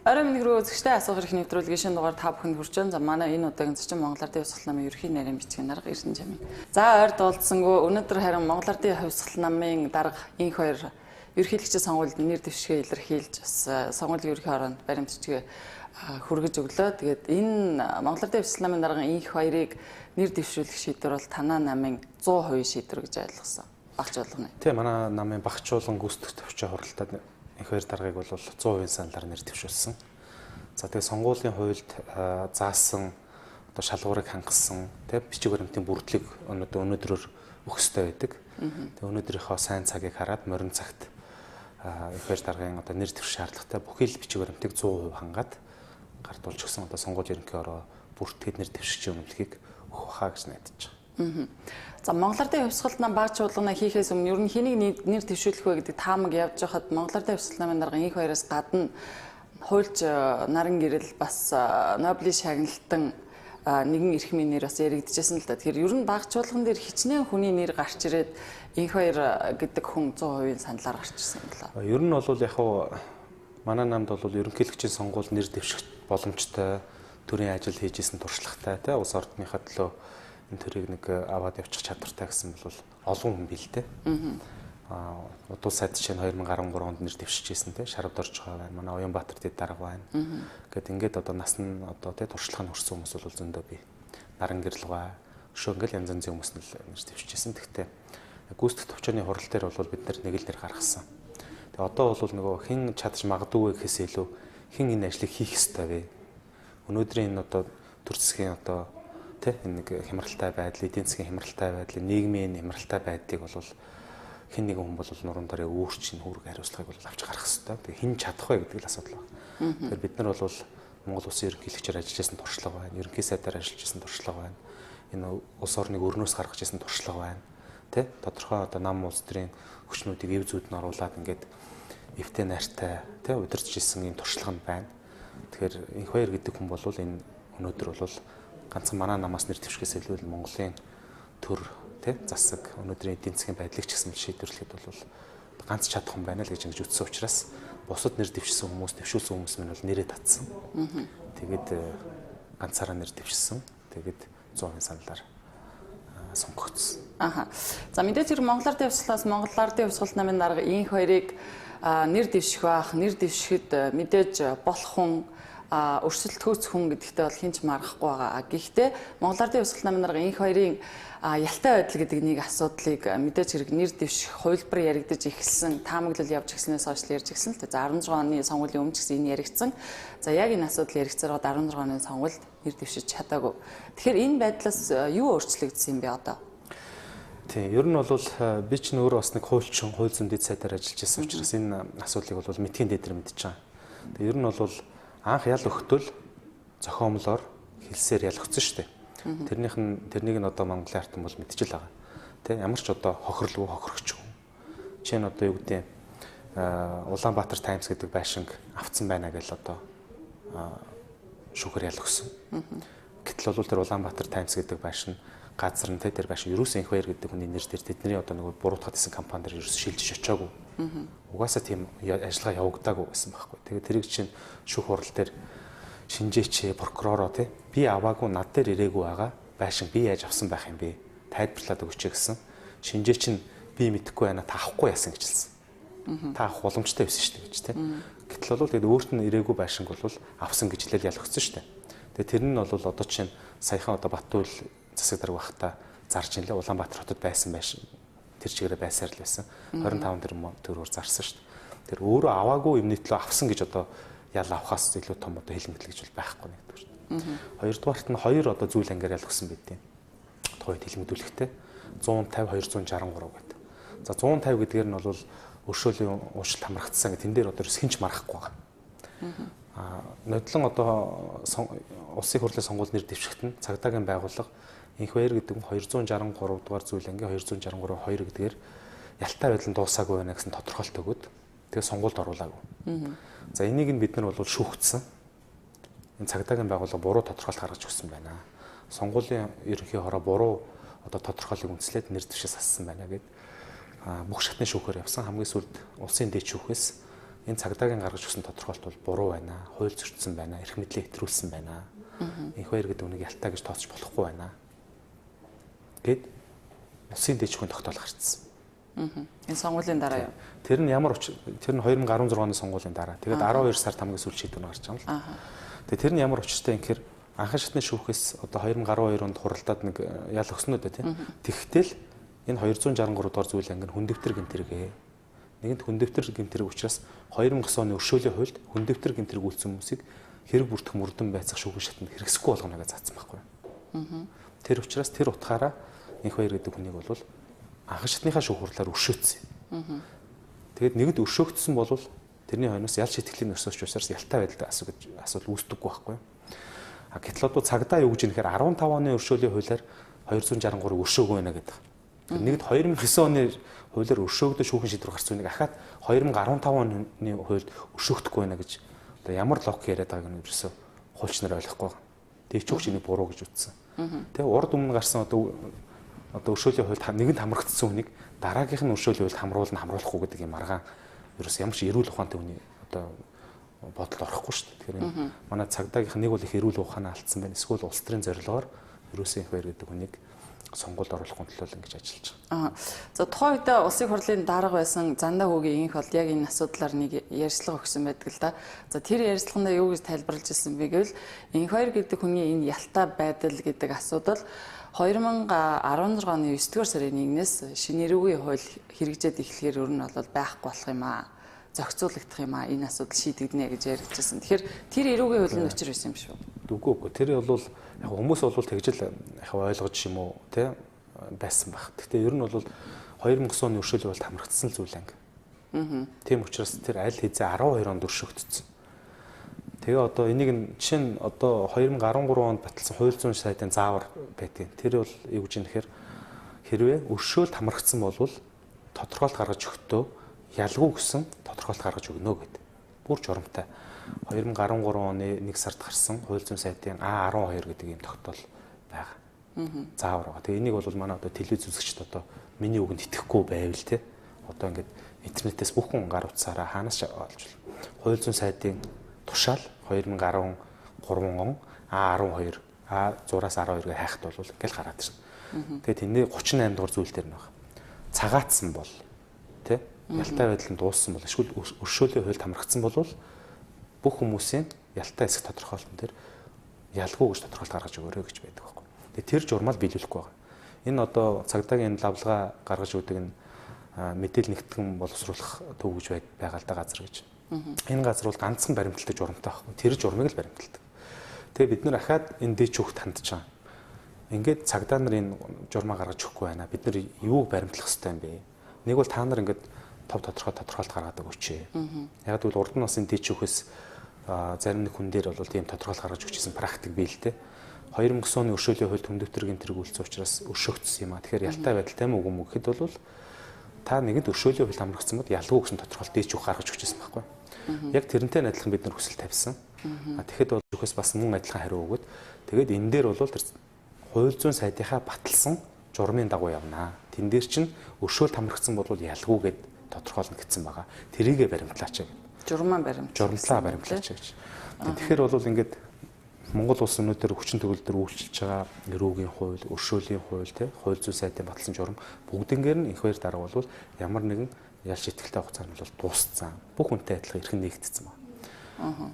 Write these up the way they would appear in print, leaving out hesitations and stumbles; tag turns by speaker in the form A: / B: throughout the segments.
A: Орой минь рүү үзэгчтэй асуух эрх нэвтрүүлгийн шинэ дугаар та бүхэнд хүрч байна. За манай энэ удаагийн зочин Монгол Ардын Хувьсгал намын ерөнхий нарийн бичгийн дарга Эрдэнэжамын. За ойр дуулдсангүй өнөөдөр харин Монгол Ардын Хувьсгал намын дарга инх хоёр ерөнхийлөгчийн сонгуульд нэр дэвшгээ илэрхийлж бас сонгуулийн ерөнхий хороонд баримтчгээ хүргэж өглөө. Тэгээд энэ Монгол Ардын Хувьсгал намын дарга инх хоёрыг нэр дэвшүүлэх шийдвэр бол танаа намын 100% шийдвэр гэж ойлгосон. Багч болгоно.
B: Тийм манай намын багчуулан гүйцэтгэх төвчөө хуралдаад их хоёр даргаыг бол 100% саналаар нэр дэвшүүлсэн. За тэгээ сонгуулийн хуульд заасан одоо шалгуурыг хангасан тийм бичиг баримтын бүрдлэг өнөөдрөөр өгөх ёстой байдаг. Тэгээ өнөөдрийнхөө сайн цагийг хараад морин цагт их хоёр даргын одоо нэр дэвших шаардлагатай бүхэл бичиг баримтыг 100% хангаад гардуулж өгсөн одоо сонгуулийн ерөнхий ороо бүртгэд нэр дэвшигчийн үнэмлэхийг өгөх хаа гэж найдаж байгаа.
A: За Монгол Ардын Хувьсгалд нам багч чуулгана хийхээс өмнө ер нь хэнийг нэр дэвшүүлэх вэ гэдэг таамаг явж байхад Монгол Ардын Хувьсгал намын дарга инх хоёроос гадна хуульч наран гэрэл бас Нобелийн шагналтан нэгэн эрхмийн нэр бас яригдчихсэн л да. Тэгэхээр ер нь багч чуулган дээр хичнээн хүний нэр гарч ирээд инх хоёр гэдэг хүн 100% саналаар гарч ирсэн юм байна.
B: Ер нь бол яг хуу манай намд бол ерөнхийлөгчийн сонгуул нэр дэвших боломжтой төрийн ажил хийжсэн туршлагатай тий улс ордныхаа төлөө энэ төрийг нэг аваад явчих чадвартай гэсэн бол олон хүн бэлдээ. Удал сайд чинь 2013 онд нэр дэвшижсэн тий Шарвд орж байгаа байна. Манай Уянбаатар дэд дарга байна. Гэт ингээд одоо нас нь одоо тий туршлага нь хүрсэн хүмүүс бол зөндөө бий. Наран гэрлугай өшөө ингээл янз янзын хүмүүс нь нэр дэвшижсэн. Гэхдээ гүйцэтгэх төвчөөний хурал дээр бол бид нэр нэр гаргасан. Тэгээ одоо бол нөгөө хэн чадж магадгүй гэхээс илүү хэн энэ ажлыг хийх ёстой вэ? Өнөөдрийн энэ одоо төр засгийн одоо тий нэг хямралтай байдал, эдийн засгийн хямралтай байдал, нийгмийн хямралтай байдлыг бол хэн нэгэн хүн бол нуруунд дараа өөрчлөн үүрэг хариуцлагыг бол авч гарах хэрэгтэй. Тэгээ хэн чадах вэ гэдэг л асуудал байна. Тэгэхээр бид нар бол Монгол Улсын ерөнхийлөгчөөр ажиллаж байсан туршлага байна. Ерөнхий сайдаар ажиллаж байсан туршлага байна. Энэ улс орныг өрнөөс гаргаж байсан туршлага байна. Тэ тодорхой одоо нам улс төрийн хүчнүүдийг эв зүйд нь оруулаад ингээд эвтэй найртай тэ удирдах гэсэн юм туршлага нь байна. Тэгэхээр инх хоёр гэдэг хүн бол энэ өнөөдөр бол ганцхан манай намаас нэр дэвшгээс илүү Монголын төр тэ засаг өнөөдрийн эдийн засгийн байдлыг ч гэсэн шийдвэрлэхэд бол ганц чадах хүн байна л гэж ингэж үзсэн учраас бусад нэр дэвшсэн хүмүүс дэвшүүлсэн хүмүүс нь бол нэрээ татсан. Тэгээд ганцаараа нэр дэвшсэн. Тэгээд 100% саналаар сонгогдсон.
A: За мэдээж хэрэг Монгол Ардын Хувьсгалаас Монгол Ардын Хувьсгал намын дарга инх хоёрыг нэр дэвших бах, нэр дэвшихэд мэдээж болох хүн өрсөлд төөц хүн гэдэгтээ бол хинч маргахгүй байгаа. Гэхдээ Монгол Ардын Хувьсгал намын дарга инх хоёрын ялтай байдал гэдэг нэг асуудлыг мэдээж хэрэг нэр дэвших хувилбар яригдаж эхэлсэн, таамаглал явж эхэлснээс хойш ярьж эхэлсэн л дээ. За 16 оны сонгуулийн өмнө ч гэсэн энэ яригдсан. За яг энэ асуудал яригдсараад 16 оны сонгуульд нэр дэвшиж чадаагүй. Тэгэхээр энэ байдлаас юу өөрчлөгдсөн юм бэ одоо?
B: Тийм, ер нь бол би ч нөөрөө бас нэг хуульчин, хууль зүйн дэд сайдаар ажиллаж байсан учраас энэ асуудлыг бол мэдхийн дээдэр мэдчихэж байгаа. Тэгээ ер нь бол анх ял өгтөл зохиомлоор хэлсээр ял өгсөн шүү дээ. Тэрнийг нь одоо Монголын артан бол мэдчихэл байгаа. Тэ ямар ч одоо хохирлгүй хохирогч хүн. Жишээ нь одоо юу гэдэг Улаанбаатар Таймс гэдэг байшинг авцсан байна гэж одоо шүүхээр ял өгсөн. Гэтэл бол тэр Улаанбаатар Таймс гэдэг байшин газар нь тэр байшин ерөөсөн инх хоёр гэдэг хүний нэр дээр тэдний одоо нэг буруутгаад исэн компани дээр ерөөс шилжиж очиагүй. Угаасаа тийм ажиллагаа явагдаагүй гэсэн байхгүй. Тэгээд тэрийг чинь шүүх хурал дээр шинжээч прокуророо тий би аваагүй над дээр ирээгүй байгаа байшин би яаж авсан байх юм бэ? Тайлбарлаад өгч гэсэн. Шинжээч нь би мэдэхгүй байна та авахгүй яасан гэж хэлсэн. Та авах боломжтой байсан шүү дээ гэж тий. Гэтэл бол тэгээд өөрт нь ирээгүй байшинг бол авсан гэж хэлэл ял өгсөн шүү дээ. Тэгээд тэр нь бол одоо чинь саяхан одоо Баттуул засаг дарга бахта зарж инлээ Улаанбаатар хотод байсан байшин тэр чигээрээ байсаар л байсан 25 төгрөгөөр зарсан шүү дээ. Тэр өөрөө аваагүй юмны төлөө авсан гэж одоо ял авахаас илүү том одоо хэл мэдлэг гэж бол байхгүй нэгдүгээр шүү дээ. Хоёрдугаарт нь хоёр одоо зүйл ангиар ял өгсөн байдیں۔ Тухайд хэл мэдлэгтэй 150 263 гэдэг. За 150 гэдгээр нь бол өршөөлийн уушилт хамрагдсан гэх тэн дээр одоо хинч марахгүй байгаа. Нодлон одоо улсын хурлын сонгуульд нэр дэвшигт нь цагдаагийн байгууллага инх хоёр гэдэг нь 263 дугаар зүйл ангийн 263 2 гэдгээр ялтай байдал нь дуусаагүй байна гэсэн тодорхойлт өгöd тэгээ сонгуульд оруулаагүй. За энийг нь бид нар бол шүүхтсэн. Энэ цагдаагийн байгууллага буруу тодорхойлт гаргаж өгсөн байна. Сонгуулийн ерөнхий хороо буруу одоо тодорхойлыг үндэслээд нэр дэвшээс ассан байна гэд бүх шатны шүүхээр явсан хамгийн сүүлд улсын дэд шүүхээс энэ цагдаагийн гаргаж өгсөн тодорхойлт бол буруу байна. Хууль зөрчсөн байна. Эрх мэдлийг хэтрүүлсэн байна. Энх хоёр гэдэг үнийг ялтаа гэж тооцож болохгүй байна. Гэт улсын дэд шүүхийн тогтоол гарцсан.
A: Энэ сонгуулийн дараа юу?
B: Тэр нь ямар тэр нь 2016 оны сонгуулийн дараа. Тэгээд 12 сард хамгийн сүүл шийдвэр гарч байгаа юм л. Тэгээд тэр нь ямар учиртай юм гэхээр анхан шатны шүүхээс одоо 2012 онд хуралдаад нэг ял өгснөө дээ тийм. Тэгтэл энэ 263 дугаар зүйл анги хүндэвтэр гэмтэргээ. Нэгэнт хүндэвтэр гэмтэрэг учраас 2009 оны өршөөлийн хуульд хүндэвтэр гэмтэрэг үйлцсэн хүмүүсийг хэрэг бүрдэх мөрдөн байцах шүүхийн шатанд хэрэгсэхгүй болгоно гэж заасан байхгүй. Тэр учраас тэр утгаараа энх хоёр гэдэг хүнийг бол анхан шатныхаа шүүх хурлаар өршөөцсөн. Тэгээд нэгэнт өршөөгдсөн бол тэрний хойноос ял шитгэлийн өрсөж учраас ялтай байдалтай асуудал үүсдэггүй байхгүй. Гэтэл одоо цагдаа юу гэж юм гэхээр 15 оны өршөөлийн хуулиар 263-ыг өршөөгөө байна гэдэг. Нэгд 2009 оны хуулиар өршөөгдөө шүүхэн шийдвэр гарсан үнийг ахаад 2015 оны хуульд өршөөгдөхгүй байна гэж одоо ямар логик яриад байгааг нь ерөөсөө хуульчнаар ойлгохгүй байгаа. Тэг ч үгүй нэг буруу гэж үтсэн. Тэг урд өмнө гарсан одоо өршөөлийн хуульд нэгэнт хамрагдсан үнийг дараагийнх нь өршөөлийн хуульд хамруулахгүй гэдэг юм аргаан ерөөсөө ямар ч эрүүл ухаантай үний одоо бодолд орохгүй шүү дээ. Тэгэхээр манай цагдаагийнх нэг бол их эрүүл ухаанаа алдсан байна. Эсвэл улс төрийн зорилгоор ерөөсөө их баяр гэдэг хүнийг сонгуульд оруулахын төлөө ингэж ажиллаж байгаа.
A: За тухайн үед улсын хурлын дарга байсан Зандаа хүүгийн инх бол яг энэ асуудлаар нэг ярьцлага өгсөн байдаг л да. За тэр ярьцлаганда юу гэж тайлбарлаж ирсэн бэ гэвэл инх хоёр гэдэг хүний энэ ялтай байдал гэдэг асуудал 2016 оны 9 дугаар сарын 1-ээс шинэ эрүүгийн хууль хэрэгжээд эхлэхээр өөр нь бол байхгүй болох юм аа. Зохицуулагдах юм аа. Энэ асуудал шийдэгдэнэ гэж яригдчихсэн. Тэгэхээр тэр эрүүгийн хуулийн учир байсан юм шүү.
B: Үгүй. Тэр бол яг хүмүүс бол тэгжэл яг ойлгож юм уу те байсан баг. Гэхдээ ер нь бол 2009 оны өршөөлөнд бол хамрагдсан зүйл анги. Тийм учраас тэр аль хэзээ 12 онд өршөөгдсөн. Тэгээ одоо энийг нь жишээ нь одоо 2013 онд баталсан хууль зүйн сайдын заавар байдгийг. Тэр бол юу гэж юм нэхэр хэрвээ өршөөлт хамрагдсан бол тодорхойлт гаргаж өгөхдөө ялгүй гэсэн тодорхойлт гаргаж өгнө гэдэг. Бүр журамтай. 2013 оны 1 сард гарсан хууль зүйн сайдын А12 гэдэг ийм тогтоол байгаа. Заавар байгаа. Тэгээ энийг бол манай одоо телевиз үзэгчд одоо миний үгэнд итгэхгүй байвал те. Одоо ингээд интернетээс бүх хүн гар утсаараа хаанаас олж байна. Хууль зүйн сайдын тушаал 2013 он А12 А6-аас 12-ыг хайхад бол ингээл гараад ирсэн. Тэгээ тэний 38 дугаар зүйл дээр нэг цагаатсан бол тэ ялтай байдал нь дууссан бол эсвэл өршөөлийн хуульд хамрагдсан бол бүх хүмүүсийн ялтай хэсэг тодорхойлолтын дээр ялгүй гэж тодорхойлт гаргаж өгөөрэй гэж байдаг байхгүй. Тэгээ тэр журмал биелүүлэхгүй байгаа. Энэ одоо цагдаагийн лавлага гаргаж өгдөг нь мэдээлэл нэгтгэн боловсруулах төв гэж байгаа л да газар гэж. Энэ газар бол ганцхан баримталтай журамтай байхгүй. Тэр журмыг л баримталдаг. Тэгээ бид нэр ахаад энэ дээч хөвгт хандж байгаа. Ингээд цагдаа нар энэ журмаа гаргаж өгөхгүй байна. Бид нар юуг баримтлах хэрэгтэй юм бэ? Нэг бол та нар ингээд тов тодорхойлт гаргадаг өчөө. Яг л урд нь бас энэ дээч хөвгөөс зарим нэг хүн дээр бол тийм тодорхойлт гаргаж өгчсэн практик бий л дээ. 2009 оны өршөөлийн хуульд хүндэвтэр гэмтэрэг үйлцсэн учраас өршөөгдсөн юм аа. Тэгэхээр ялтай байдалтай юм уу гэхэд бол та нэгэнт өршөөлийн хуульд хамрагдсан бод ялгүй гэсэн тодорхойлт дээч хөвг гаргаж өгчсэн байхгүй. Яг тэрнтэй адилхан бид нар хүсэл тавьсан. Тэгэхэд бол зөвхөс бас мөн адилхан хариу өгöd. Тэгээд энэ дээр бол тэр хууль зүйн сайдынхаа баталсан журмын дагуу явнаа. Тэн дээр чинь өршөөлт хамрагдсан бол ялгүйгээд тодорхойлно гэсэн байгаа. Тэрийгэ баримтлаач гэдэг.
A: Журмаа баримтлаач.
B: Журмлаа баримтлаач гэж. Тэгэхээр бол ингээд Монгол улс өнөөдөр хүчин төгөлдөр үйлчилж байгаа эрүүгийн хууль, өршөөлийн хууль, хууль зүйн сайдын баталсан журам бүгднгээр нь их баяр дарга бол ямар нэгэн ял шийтгэлтэй хугацаанд бол дууссан. Бүх хүнтэй адилхан эрхэн нэгдсэн байна.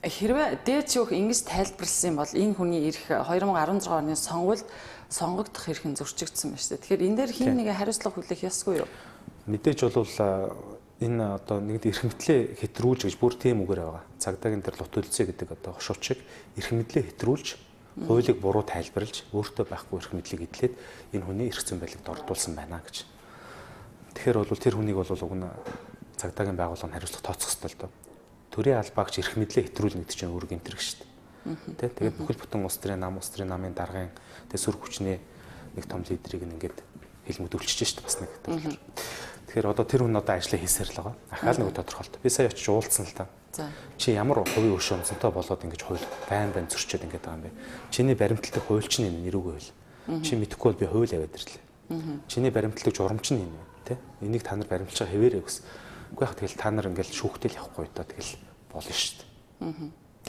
A: Хэрвээ дээд шүүх ингэж тайлбарласан бол энэ хүний ирэх 2016 оны сонгуульд сонгогдох эрх нь зөрчигдсөн байна шүү дээ. Тэгэхээр энэ дээр хин нэг хариуцлага хүлээх ёсгүй юу?
B: Мэдээж бол энэ одоо нэгд эрх мэдлээ хэтрүүлж гэж бүр тийм үгээр байгаа. Цагдаагийн дээр лут үлцээ гэдэг одоо хошуучиг эрх мэдлээ хэтрүүлж, хуулийг буруу тайлбарлаж, өөртөө байхгүй эрх мэдлийг эдлээд энэ хүний эрх зүйн байлигад ордуулсан байна гэж. Тэгэхээр бол тэр хүнийг бол уг нь цагдаагийн байгууллага нь хариуцлага тооцох ёстой л доо. Төрийн албаагч эрх мэдлээ хэтрүүлнэ гэдэг чинь өөр гэмтэрэг шүү дээ. Тэгээд бүхэл бүтэн улс төрийн намын даргын сүр хүчний нэг том лидерийг ингээд хэлмэдүүлчихэж шүү дээ бас нэг төрлөөр. Тэгэхээр одоо тэр хүн одоо ажлаа хийсээр л байгаа. Ахаал нэг тодорхойлт. Би сая очиж уулзсан л та. Чи ямар хувийн өшөө онцонтой болоод ингэж хууль байн зөрчөөд ингэж байгаа юм бэ? Чиний баримтлагдаг хууль чинь энэ эрүүг хууль. Чи мэдэхгүй бол би хууль аваад ирлээ. Чиний баримтлагдаг журамч нь энэ тэ? Энийг та нар баримтлаж хэвээрээ гэс. Үгүй яг тэгэл та нар ингээл шүүхтэл явахгүй даа тэгэл болно шүү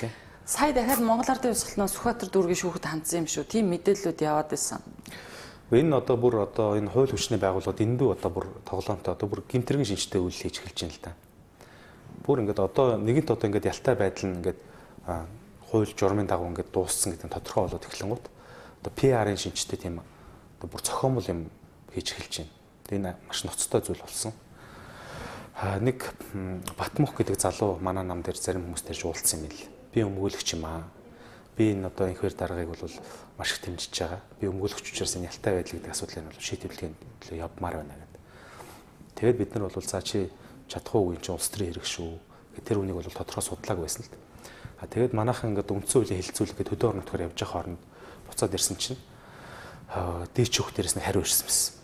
B: дээ.
A: Сая дахиад Монгол Ардын Хувьсгалнаас Сүхбаатар дүүргийн шүүхэд хандсан юм шүү. Тийм мэдээллүүд яваад байсан.
B: Энэ энэ хууль хүчний байгууллагууд эндүү бүр тоглоомтой бүр гэмтэргийн шинжтэй үйл хийж эхэлж байна л да. Бүр ингээд нэгэнт ингээд ялтай байдал нь ингээд хууль журмын дагуу ингээд дууссан гэдэг нь тодорхой болоод эхлэнгүүт PR-ын шинжтэй тийм бүр цохиомол юм хийж эхэлж байна. Энэ маш ноцтой зүйл болсон. Нэг Батмөх гэдэг залуу манай нам дээр зарим хүмүүс тэрж уулзсан юм л. Би өмгөөлөгч юм аа. Би энэ инхвэр даргаыг бол маш их дэмжиж байгаа. Би өмгөөлөгч учраас энэ ялтай байдал гэдэг асуудлыг нь шийдвэрлэхийн төлөө явмаар байна гэдэг. Тэгээд бид нар бол за чи чадахгүй юм чи улс төрийн хэрэг шүү. Тэр үнийг бол тодорхой судлаагүй байсан л. Тэгээд манайхан ингээд үндсэн хуулийн хэлэлцүүлэх гэдэг төдөө орон нутгаар явж байгаа хооронд буцаад ирсэн чинь дээч хөх дээрээс нь хариу ирсэн байсан.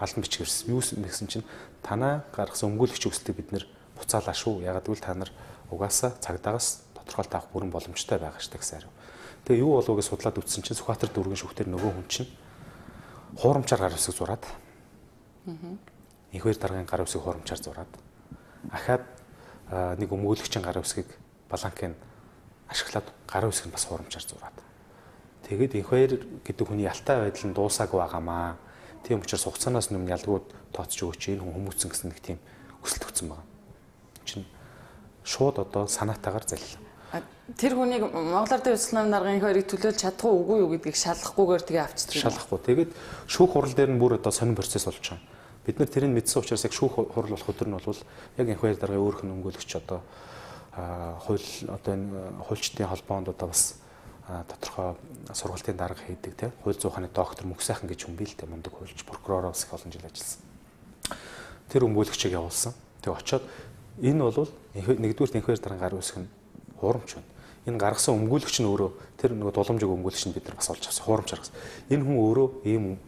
B: Галан бичиг ирсэн. Юу гэсэн чинь танаа гаргасан өмгөөлөгч өсөлтөд бид нэр буцаалаа шүү. Ягаад гэвэл та нар угаасаа цагдаагаас тодорхойлт авах бүрэн боломжтой байгаа шүү гэсэн хариу. Тэгээ юу болов гэж судлаад үзсэн чинь Сүхбаатар дүүргийн шүүхтэр нөгөө хүн чинь хуурамчаар гар үсэг зураад инхвэр даргын гар үсэг хуурамчаар зураад ахаад нэг өмгөөлөгчийн гар үсгийг баланкын ашиглаад гар үсэг нь бас хуурамчаар зураад тэгээд инхвэр гэдэг хүний ялтай байдал нь дуусаагүй байгаамаа. Тийм учраас хугацаанаас өмнө ялгууд тооцож өгөөч энэ хүн хүмүүцэн гэсэн нэг тийм хүсэлт өгсөн байна. Чин шууд санаатаагаар заллаа.
A: Тэр хүнийг Монгол Ардын Хувьсгалын даргын хоёрыг төлөөлж чадахгүй үгүй юу гэдгийг шалгахгүйгээр тэгээ авчдаг.
B: Шалгахгүй. Тэгээд шүүх хурал дээр нь бүр сонин процесс болж байгаа. Бид нар тэрийг мэдсэн учраас яг шүүх хурал болох өдөр нь бол яг энэ хоёр даргын өөрөх нь өмгөөлөгч хууль энэ хуульчдын холбоонд бас тодорхой сургалтын дарга хийдэг тийм хууль зүйн ухааны доктор Мөнх сайхан гэж хүн бий л дээ мундаг хуульч прокуророос их олон жил ажилласан. Тэр өмгөөлөгчийг явуулсан. Тэгээ очиод энэ бол нэгдүгээр инхвэр даргын гар үсэх нь хуурамч байна. Энэ гаргасан өмгөөлөгч нь өөрөө тэр нэг дуламжиг өмгөөлөгч нь бид нар бас олж авсан хуурамч гаргасан. Энэ хүн өөрөө ийм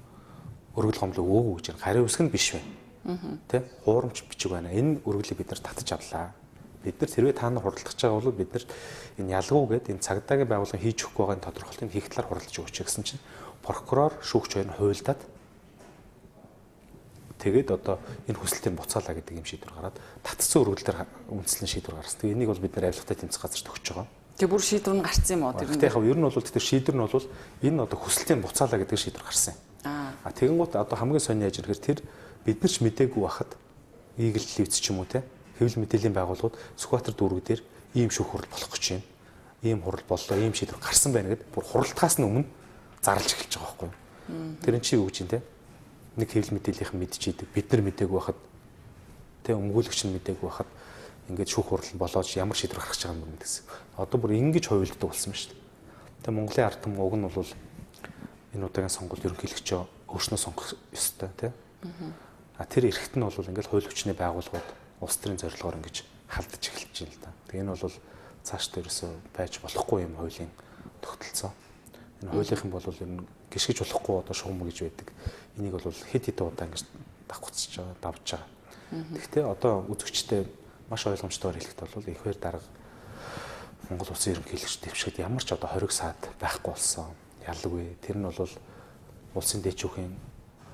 B: өргөл гомлог өгөөгүй гэж байна. Гарын үсэг нь биш байна. Тэ? Хуурамч бичиг байна. Энэ өргөлийг бид нар татаж авлаа. Бид нар хэрвээ та нар хуралдах гэж байгаа бол бид нар энэ ялгуугээд энэ цагдаагийн байгууллага хийж өгөх байгааг тодорхойлтыг хийх талаар хуралдаж өгч гэсэн чинь прокурор шүүгч хоёр нь хуйлдаад тэгээд энэ хүсэлтийг буцаалаа гэдэг юм шийдвэр гараад татцсан өргөлдөр үндэслэн шийдвэр гаргасан. Тэгээ энийг бол бид нар авилгатай тэмцэх газарт өгч байгаа.
A: Тэгээ бүр шийдвэр нь гарсан юм уу тэр нь?
B: Тэгэхээр ер нь бол тэр шийдвэр нь бол энэ хүсэлтийг буцаалаа гэдэг шийдвэр гарсан юм. Тэгэнгუთ хамгийн сонир яаж ирэхээр тэр бид нар ч мдээгүй байхад Eagle Live ч юм уу те хэвлэл мэдээллийн байгууллагууд Сүхбаатар дүүрэг дээр ийм шүүх хурал болох гэж байна. Ийм хурал боллоо, ийм шийдвэр гарсан байна гэд бүр хуралдахаас нь өмнө зарлж эхэлж байгаа байхгүй юу? Тэр нь чи юу гэж юм те? Нэг хэвлэл мэдээллийнхэн мэдчихийдэг. Бид нар мдээгүй байхад те өмгөөлөгч нь мдээгүй байхад ингээд шүүх хурал болоод ямар шийдвэр гаргаж байгаа юм бэ гэсэн. Одоо бүр ингэж хувилддаг болсон байна шүү дээ. Тэгээ Монголын ард түмэн уг нь бол энэ удаагийн сонгуульд ерөнхийлөгчөө өөрснөө сонгох ёстой те. Тэр эрхт нь бол ингээд хууль хүчний байгууллагууд улс төрийн зорилгоор ингэж халдаж эхэлж байна л да. Тэгээ энэ бол цаашдаа ерөөсөө байж болохгүй юм хуулийн тогтолцоо. Энэ хуулийнхан бол ер нь гიშгэж болохгүй шугам гэж байдаг. Энийг бол хэд хэдэн удаа ингэж давхцаж байгаа, давж байгаа. Гэхдээ үзэгчтэй маш ойлгомжтойгоор хэлэхэд бол инхвэр дарга Монгол улсын ерөнхийлөгч дэвшгэд ямар ч хориг саад байхгүй болсон. Ялгүй. Тэр нь бол улсын дэвшүүхийн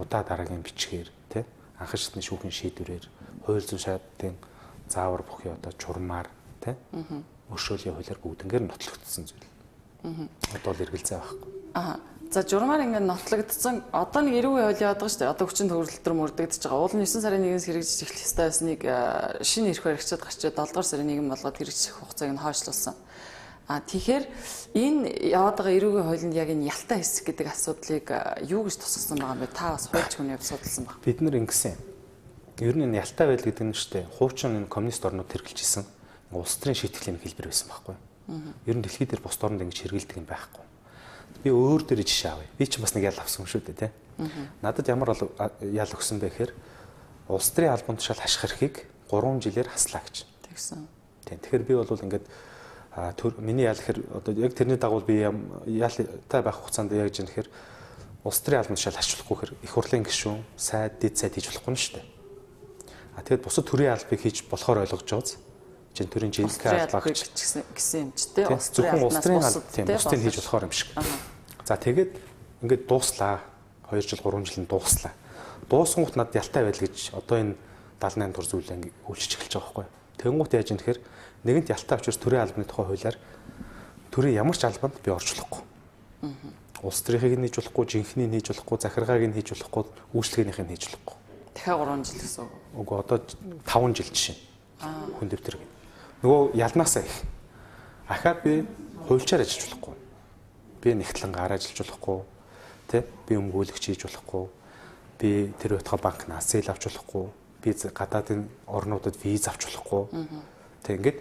B: удаа дараагийн бичгээр тий анхан шатны шүүхийн шийдвэрээр хууль зүйн шаардлагын заавар бүхий чурмаар тий өршөөлийн хуулиар бүгднгээр нотлогдсон зүйл. Одоо л эргэлзээ байхгүй.
A: За журмаар ингээд нотлогдсон. Одоо нэг 90% хууль яваад байгаа шүү дээ. Одоо хүчин төгрөлтөр мөрдөгдөж байгаа. Уул нь 9 сарын 1-ээс хэрэгжиж эхлэх ёстой байсныг шинэ эрх баригчид гарчаад 7 дугаар сарын 1 болгоод хэрэгжих хугацааг нь хойшлуулсан. Тэгэхээр энэ яваад байгаа 90% хуулинд яг энэ ялтай хэсэг гэдэг асуудлыг юу гэж тусгасан байгаа юм бэ? Та бас хуульч хүний хувьд судалсан баг.
B: Бид нар ингэсэн. Ер нь энэ ялтай байдал гэдэг нь шүү дээ. Хуучин энэ коммунист орнууд хэрэгжилжсэн улс төрийн шийтгэлийн хэлбэр байсан байхгүй. Ер нь дэлхийд дээр бус орнд ингэж хэрэгэлдэг юм байхгүй. Би өөр дээр жишээ авъя. Би ч бас нэг ял авсан юм шүү дээ, тий. Надад ямар ял өгсөн бэ гэхээр улс төрийн албан тушаал хаших эрхийг 3 жилээр хаслаа гэж.
A: Тэгсэн.
B: Тийм. Тэгэхээр би бол ингээд миний ял гэхээр яг тэрний дагуу би ялтай байх хугацаанд яаж юм гэхээр улс төрийн албан тушаал хашуулахгүй гэхээр их хурлын гишүүн, сайд, дэд сайд хийж болохгүй нь шүү дээ. Тэгээд бусад төрийн албыг хийж болохоор ойлгож байгааз. Чин төрийн жилк албагч
A: гэсэн юм ч тий.
B: Зөвхөн улс төрийн албан тийм бусдыг хийж болохоор юм шиг. За тэгээд ингээд дууслаа. 2 жил 3 жилийн дууслаа. Дуусгангууд надад ялтай байл гэж одоо энэ 78 дугаар зүйлээ ингээ үйлчилж эхэлж байгаа байхгүй. Тэгэнгუут яаж юм тэгэхээр нэгэнт ялтаа авчирс төрийн албаны тухай хуулиар төрийн ямар ч албанд би орж болохгүй. Улс төрийнхийг нь хийж болохгүй, жинхнийг нь хийж болохгүй, захиргааг нь хийж болохгүй, үйлчлэгнийх нь хийж болохгүй.
A: Дахиад 3 жил гэсэн үг.
B: Үгүй одоо 5 жил жишээ. Хүн дэвтэр гэнэ. Нөгөө ялнаасаа их. Ахаад би хуульчаар ажиллаж болохгүй. Би нэгтлэнгаар ажиллаж болохгүй. Тэ? Би өмгөөлөгч хийж болохгүй. Би тэр байтугай банкнаас зээл авч болохгүй. Би гадаадын орнуудад виз авч болохгүй. Тэг ингээд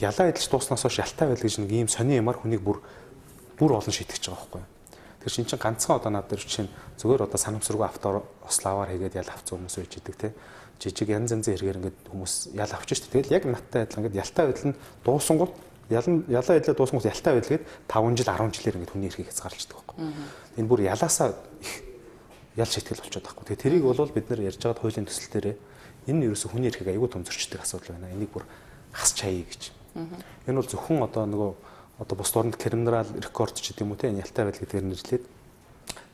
B: ялаа эдэлж дууснаас хойш ялтай байл гэж нэг ийм сони юмар хүнийг бүр олон шитгэж байгаа байхгүй. Тэр чинь ганцхан одоо надад чинь зүгээр одоо санамсаргүй автор ославаар хийгээд ял авц хүмүүс үйж идэг те. Жижиг янз янзын хэрэгээр ингээд хүмүүс ял авч штэ. Тэгэл яг надтай адилхан ингээд ялтай байдал нь дуусангууд ялаа эдлээ дуусангууд ялтай байдал гээд 5 жил 10 жилээр ингээд хүний эрхийг хязгаарлаждаг байхгүй. Энэ бүр ялаасаа ял шитгэл болчиход байхгүй. Тэгээ тэрийг бол бид нар ярьж байгаа хуулийн төсөл дээрээ энэ нь ерөөсө хүний эрхийг аягүй том зөрчдөг асуудал байна. Энийг бүр хасч хаяа гэж. Энэ бол зөвхөн одоо нөгөө одоо бус орнд криминал рекорд ч гэдэг юм уу те энэ ялтай байдал гэдгээр нэрлээд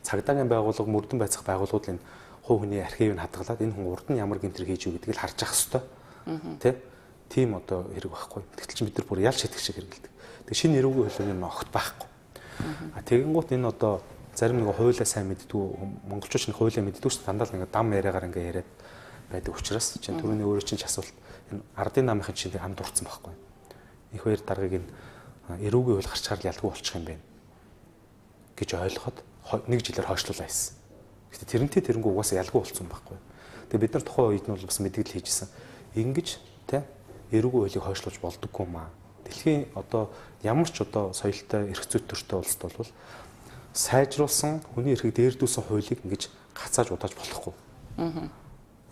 B: цагдаагийн байгууллага мөрдөн байцах байгууллагууд энэ хувь хүний архивыг хадгалаад энэ хүн урд нь ямар гэмтэр хийж юу гэдгийг л харж ах хэвээр те тийм одоо хэрэг байхгүй. Тэгтэл чи бид нар бүр ял шитгэх шиг хэрэгэлдэг. Тэг шинэ эрүүгийн хуулиар юм огт байхгүй. Тэгэнгუთ энэ одоо зарим нэг хуулиа сайн мэддэггүй монголчууд чинь хуулиа мэддэггүй ч дандаа л ингээд дам яриагаар ингээд яриад байдаг учраас чинь түрүүний өөрөө чинь асуулт энэ ардын намынхын чинь хамт дурцсан байхгүй. Их хоёр даргаыг энэ эрүүгийн хууль гарч харал ялгүй болчих юм байна гэж ойлгоход 1 жилээр хойшлуулаа хийсэн. Гэтэ тэрнтэй тэрэнгүү угаасаа ялгүй болцсон байхгүй. Тэгээ бид нар тухайн үед нь бол бас мэдээлэл хийжсэн. Ингэж тэ эрүүгийн хуулийг хойшлуулж болдоггүй маа. Дэлхийн одоо ямар ч одоо соёлтой эрх зүйн төртэй улсд бол сайжруулсан хүний эрхийг дээрдүүлсэн хуулийг ингэж гацааж удааж болохгүй.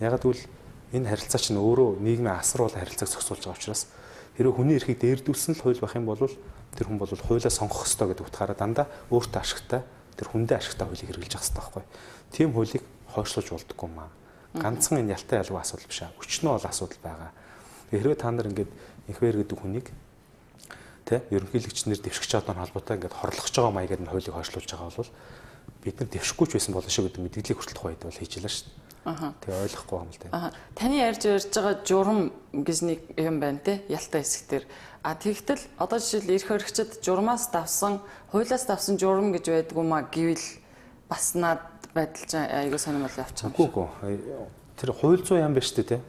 B: Ягаад гэвэл энэ харилцаа чинь өөрөө нийгмийн асар бол харилцааг зохицуулж байгаа учраас хэрэв хүний эрхийг дээрдүүлсэн л хууль байх юм бол тэр хүн бол хуулиа сонгох ёстой гэдэг утгаараа дандаа өөртөө ашигтай тэр хүндээ ашигтай хуулийг хэрэгжилж явах хэрэгтэй байхгүй. Тийм хуулийг хойшлуулж болдоггүй маа. Ганцхан энэ ялтай ялгүй асуудал биш аа. Өчнөө бол асуудал байгаа. Хэрвээ та нар ингээд инхвэр гэдэг хүнийг тэ ерөнхийлөгчнөр дэвшигч чадвартай холбоотой ингээд хорлогч байгаа маягаар нь хуулийг хойшлуулж байгаа бол бид нар дэвшихгүй ч байсан болно шүү гэдэг мэдээллийг хүртэл тухайд бол хийжлээ шүү дээ. Тэгээ ойлгохгүй юм л дээ.
A: Таны ярьж байгаа журам гэж нэг юм байна те ялтай хэсгээр. Тэгтэл одоо жишээл эрх хоригчид журмаас давсан, хуулиас давсан журам гэж байдгүй маа гэвэл бас над байдал чинь айгүй сонирмол явчих юм.
B: Үгүй. Тэр хууль зүйн юм байна шүү дээ те.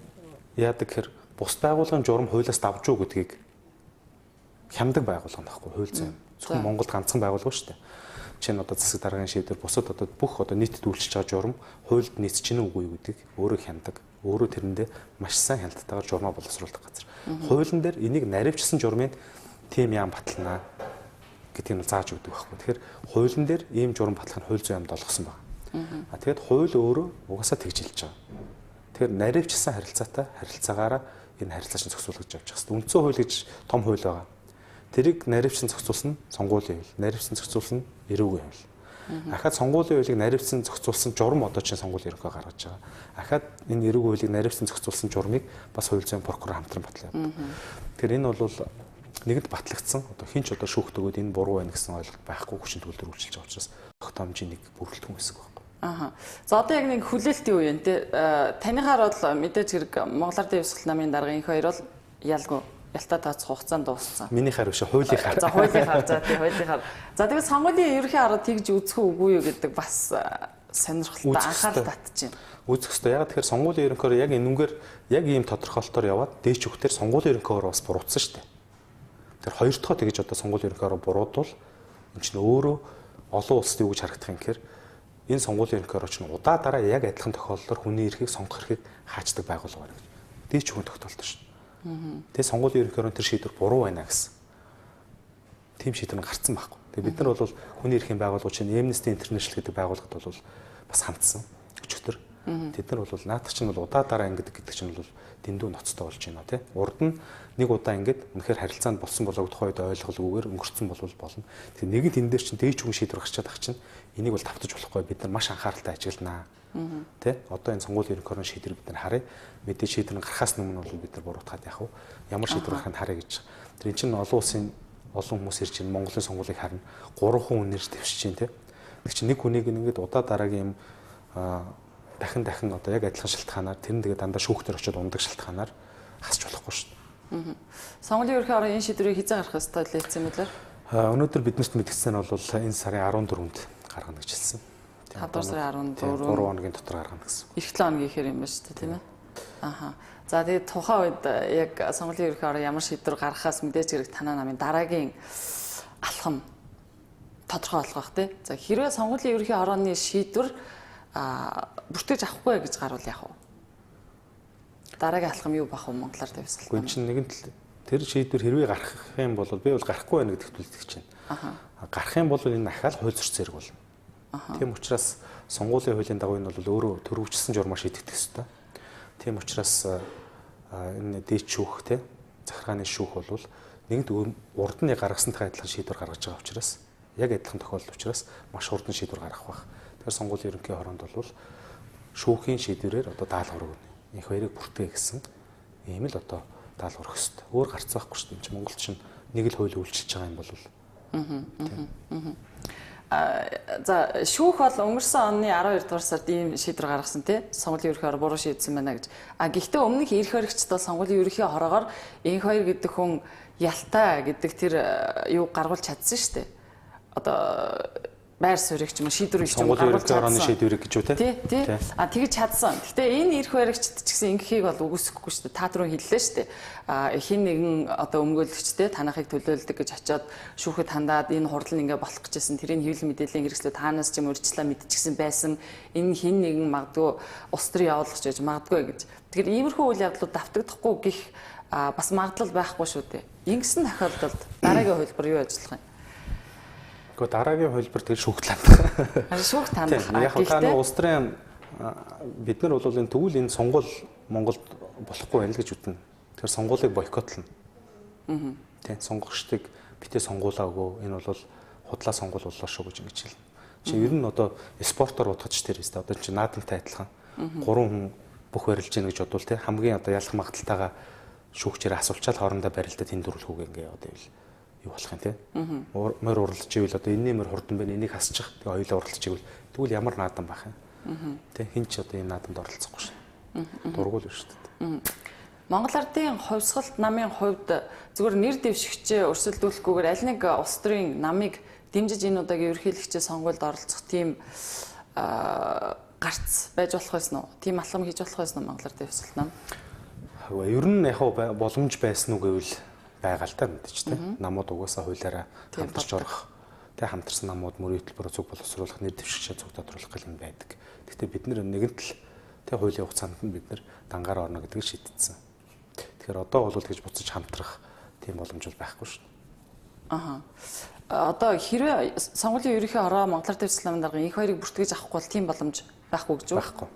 B: Яадаг хэр бус байгууллагын журам хуулиас давж уу гэдгийг хямдаг байгууллага нөхгүй хууль зүйн. Зөвхөн Монголд ганцхан байгууллага шүү дээ. Жишээ нь одоо засаг даргын шийдвэр бусад одоо бүх одоо нийтэд үйлчилж байгаа журам хуульд нийцэж чинь үгүй гэдгийг өөрөө хямдаг. Өөрөө тэрэндээ маш сайн хяналтайгаар журмаа боловсруулдаг газар. Хуулийн дээр энийг наривчсан журмын тийм яам баталнаа гэдгийг нь зааж өгдөг байхгүй. Тэгэхээр хуулийн дээр ийм журам батлах нь хууль зүйн юмд олгосон байна. Тэгээд хууль өөрөө угаасаа тэгж хэлж байгаа. Тэгэхээр наривчсан харилцаатай харилцаагаараа энэ харилцаа чинь зохицуулж явж байгаа. Үндсэн хууль гэж том хууль байгаа. Тэрийг наривчсан зохицуулсан сонгуулийн хууль, наривчсан зохицуулсан эрүүгийн хууль. Ахаад сонгуулийн хуулийг наривчсан зохицуулсан журам одоо чинь сонгуулийн ерөнхий гаргаж байгаа. Ахаад энэ эрүүгийн хуулийг наривчсан зохицуулсан журмыг бас хууль зүйн прокурор хамтран батлаа. Тэгэхээр энэ бол нэгэнт батлагдсан одоо хинч одоо шүүхт өгөөд энэ буруу байна гэсэн ойлголт байхгүй хүчин төгөлдөр үйлчилж байгаа учраас тогтоомжийн нэг бүрэлдэхүүн хэсэг байхгүй.
A: За одоо яг нэг хүлээлтийн үе юм те. Таныхаар бол мэдээж хэрэг Монголын дэвсгэл намын даргын их хоёр бол ялгүй ялтаа тооцох хугацаанд дууссан.
B: Минийхаар биш хуулийнхаар.
A: За хуулийнхаар за тийм хуулийнхаар. За тэгээд сонгуулийн ерөнхий хараад тэгж үзэх үгүй юу гэдэг бас сонирхолтой анхаарал татчихэв.
B: Үзэх ёстой. Яг тэгэхээр сонгуулийн ерөнхиөр яг энүүгээр яг ийм тодорхойлолтоор яваад дээч өгөхдөр сонгуулийн ерөнхиөр бас буруутсан шүү дээ. Тэр хоёр дахь тэгж одоо сонгуулийн ерөнхиөр буруудвал энэ чинь өөрөө олон улсад юу гэж харагдах юм гэхээр энэ сонгуулийн ерөнхиөр чинь удаа дараа яг адилхан тохиолдолд хүний эрхийг сонгох эрхийг хаачдаг байгууллага байна гэж. Дээч өгөх тогтоолт шүү. Тэгээ сонгуулийн ерөнхиөр тэр шийдвэр буруу байна гэсэн. Тийм шийдвэр гарцсан байхгүй. Тэгээ бид нар бол хүний эрхийн байгууллага чинь Amnesty International гэдэг байгууллагад бол бас хандсан өчигдөр. Тэд нар бол наадах чинь бол удаа дараа ингэдэг гэдэг чинь бол дэндүү ноцтой болж байна тий. Урд нь нэг удаа ингэдэг үнэхээр харилцаанд болсон болоог тухайд ойлголгүйгээр өнгөрцөн болвол болно. Тэгээ нэг нь тэн дээр чинь дээч хүн шийдвэр гарчаад ах чинь энийг бол давтаж болохгүй бид нар маш анхааралтай ажилланаа. Тэ одоо энэ сонгуулийн ерөнхийлөгчийн шийдвэр бид нар харъя. Мэдээ шийдвэр гарахаас өмнө бол бид нар буруутгаад яах вэ? Ямар шийдвэр гарахыг харъя гэж. Тэр чинь олон улсын олон хүмүүс ирж байна. Монголын сонгуулийг харна. 3 хүн үнээр дэвшиж байна тэ. Тэг чи нэг хүнийг ингээд удаа дараагийн юм дахин одоо яг адилхан шалтгаанаар тэр нь тэгээ дандаа шүүхтэр очиод ундаг шалтгаанаар хасч болохгүй шүү дээ.
A: Сонгуулийн ерөнхий орон энэ шийдвэрийг хязгаар гаргах ёстой лээцсэн мэлэр.
B: Өнөөдөр биднэрт мэдгдсэн нь бол энэ сарын 14-нд гаргана гэж хэлсэн.
A: 5 дугаар сарын 14
B: 3 хоногийн дотор гаргана гэсэн.
A: Эх 7 хоног гэхээр юм байна шүү дээ, тийм ээ. Аха. За тэгээд тухайн үед яг сонгуулийн ерөнхий орон ямар шийдвэр гаргахаас мэдээж хэрэг танаа намын дараагийн алхам тодорхой болох бах тий. За хэрвээ сонгуулийн ерөнхий орооны шийдвэр бүртгэж авахгүй гэж гарвал яах вэ? Дараагийн алхам юу бах вэ Монголоор тавьсан?
B: Гүн чинь нэгэн тэр шийдвэр хэрвээ гарах юм бол би бол гарахгүй байна гэдэгт үлдэх чинь. Гарах юм бол энэ ахаал хууль зөрч зэрэг болно. Тийм учраас сонгуулийн хуулийн дагуу энэ бол өөрөө төрөвчсөн журмаар шийдэгдэх ёстой. Тийм учраас энэ дээд шүүх тий захиргааны шүүх бол нэгд урд нь гаргасантай адилхан шийдвэр гаргаж байгаа учраас яг адилхан тохиолдол учраас маш хурдан шийдвэр гаргах байх. Тэгэхээр сонгуулийн ерөнхий хороонд бол шүүхийн шийдвэрээр одоо даалгавар өгнө. Их хоёрыг бүртгэе гэсэн ийм л одоо даалгавар өгөх ёстой. Өөр гарц байхгүй шүү дээ. Монгол чинь нэг л хууль үйлчилж байгаа юм бол.
A: За шүүх бол өнгөрсөн оны 12 дугаар сард ийм шийдвэр гаргасан тий сонгуулийн ерөнхий хороо буруу шийдсэн байна гэж. Гэхдээ өмнөх эрх хоригчд бол сонгуулийн ерөнхий хороогоор энх хоёр гэдэг хүн ялтай гэдэг тэр юу гаргуулж чадсан шүү дээ. Одоо байр суурийг ч юм уу шийдвэрийг ч юм уу
B: гаргуулж чадсан. Шийдвэрийг гэж үү тий.
A: Тэгж чадсан. Гэхдээ энэ эрх баригчд ч гэсэн ингэхийг бол үгүйсэхгүй шүү дээ. Та түрүү хэллээ шүү дээ. Хин нэгэн одоо өмгөөлөгчтэй танахыг төлөөлдөг гэж очиод шүүхэд хандаад энэ хурдан ингээ болох гэжсэн тэрийн хэвлэл мэдээллийн хэрэгслүүд таанаас ч юм урьдчилан мэдчихсэн байсан. Энэ хин нэгэн магадгүй улс төр явуулах гэж магадгүй гэж. Тэгэхээр иймэрхүү үйл явдлууд давтагдахгүй гих бас магадлал байхгүй шүү дээ. Ингэсэн тохиолдолд дараагийн хувилбар юу ажиллах юм?
B: Гэхдээ дараагийн хувилбар тэр шүүхт хандах.
A: Шүүхт хандах.
B: Яг хаа улс төрийн бид нар бол энэ тэгвэл энэ сонгуул Монголд болохгүй байл гэж үтнэ. Тэгэхээр сонгуулийг бойкотлно. Тийм сонгогчдыг битээ сонгуулаа өгөө. Энэ бол худлаа сонгуул боллоо шүү гэж ингэж хэлнэ. Чи ер нь одоо спортоор утгач тэр өстой. Одоо чи наадамтай адилхан. 3 хүн бүх барилж гин гэж бодвол тийм хамгийн одоо ялах магадaltaйгаа шүүгчээр асуулчаал хоорондоо барилдаа тэмдвэрлэх үг ингээ одоо юу болох юм те. Морь уралдаж ивэл одоо энэний морь хурдан байна, энийг хасчих. Тэгээ хоёулаа уралдаж ивэл тэгвэл ямар наадам байх юм. Тэ хин ч одоо энэ наадамд оролцохгүй шин. Дургуул биш шүү дээ.
A: Монгол Ардын хувьсгалт намын хувьд зөвхөн нэр дэвшигчээ өрсөлдүүлэхгүйгээр аль нэг улс төрийн намыг дэмжиж энэ удаагийн ерөнхийлөгчийн сонгуульд оролцох тийм гарц байж болох байсан уу? Тийм алхам хийж болох байсан уу Монгол Ардын хувьсгалт нам?
B: Ер нь яг боломж байсан уу гэвэл байгаа л та мэдээж тийм намууд угаасаа хуулиараа хамтарч орох тэг хамтарсан намууд мөрийн хөтөлбөрөөр зөв боловсруулах нэр дэвшигчээ зөв тодруулах гэл юм байдаг. Гэхдээ бид нэр нэгэнт л тэг хуулийн хугацаанд нь бид нэр дангаар орно гэдгийг шийдтсэн. Тэгэхээр одоо бол гэж буцаж хамтрах тийм боломж бол байхгүй шүү дээ.
A: Одоо хэрвээ сонгуулийн ерөнхий хороо Монголоор тавьсан дарга энх хоёрыг бүртгэж авахгүй бол тийм боломж байхгүй гэж үү?
B: Байхгүй.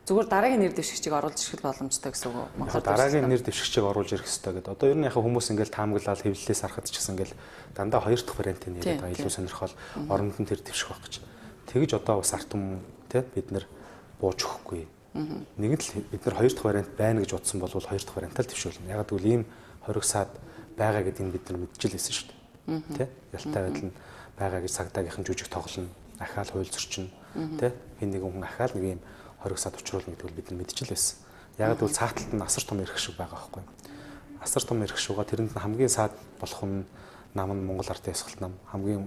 A: Зүгээр дараагийн нэр дэвшигчийг оруулж ирэх боломжтой гэсэн үг үү?
B: Дараагийн нэр дэвшигчийг оруулж ирэх хэрэгтэй гэдэг. Одоо ер нь яг хүмүүс ингээл таамаглаад хэвлэлээс харахад ч гэсэн ингээл дандаа хоёр дахь вариантыг нэгээд байгаа. Илүү сонирхол оронд нь тэр дэвших байх гэж. Тэгэж одоо бас арт юм те бид нар бууж өгөхгүй. Нэг л бид нар хоёр дахь вариант байна гэж бодсон бол хоёр дахь вариантаа л дэвшүүлнэ. Яг гэвэл ийм хориг саад байгаа гэдгийг бид нар мэдчихлээсэн шүү дээ. Тэ? Ялтай байдал нь байгаа гэж цагдаагийнхан жүжиг тоглоно. Ахаал хууль зөрчинө. Тэ? Хин нэгэн хүн ахаал нэг ийм хориг саад учруулна гэдэг нь бид нар мэдчихлээсэн. Яг гэвэл цааталт нь асар том эрх шиг байгаа байхгүй. Асар том эрх шугаа тэрэнд нь хамгийн саад болох нь нам нь Монгол Ардын Хувьсгалт нам хамгийн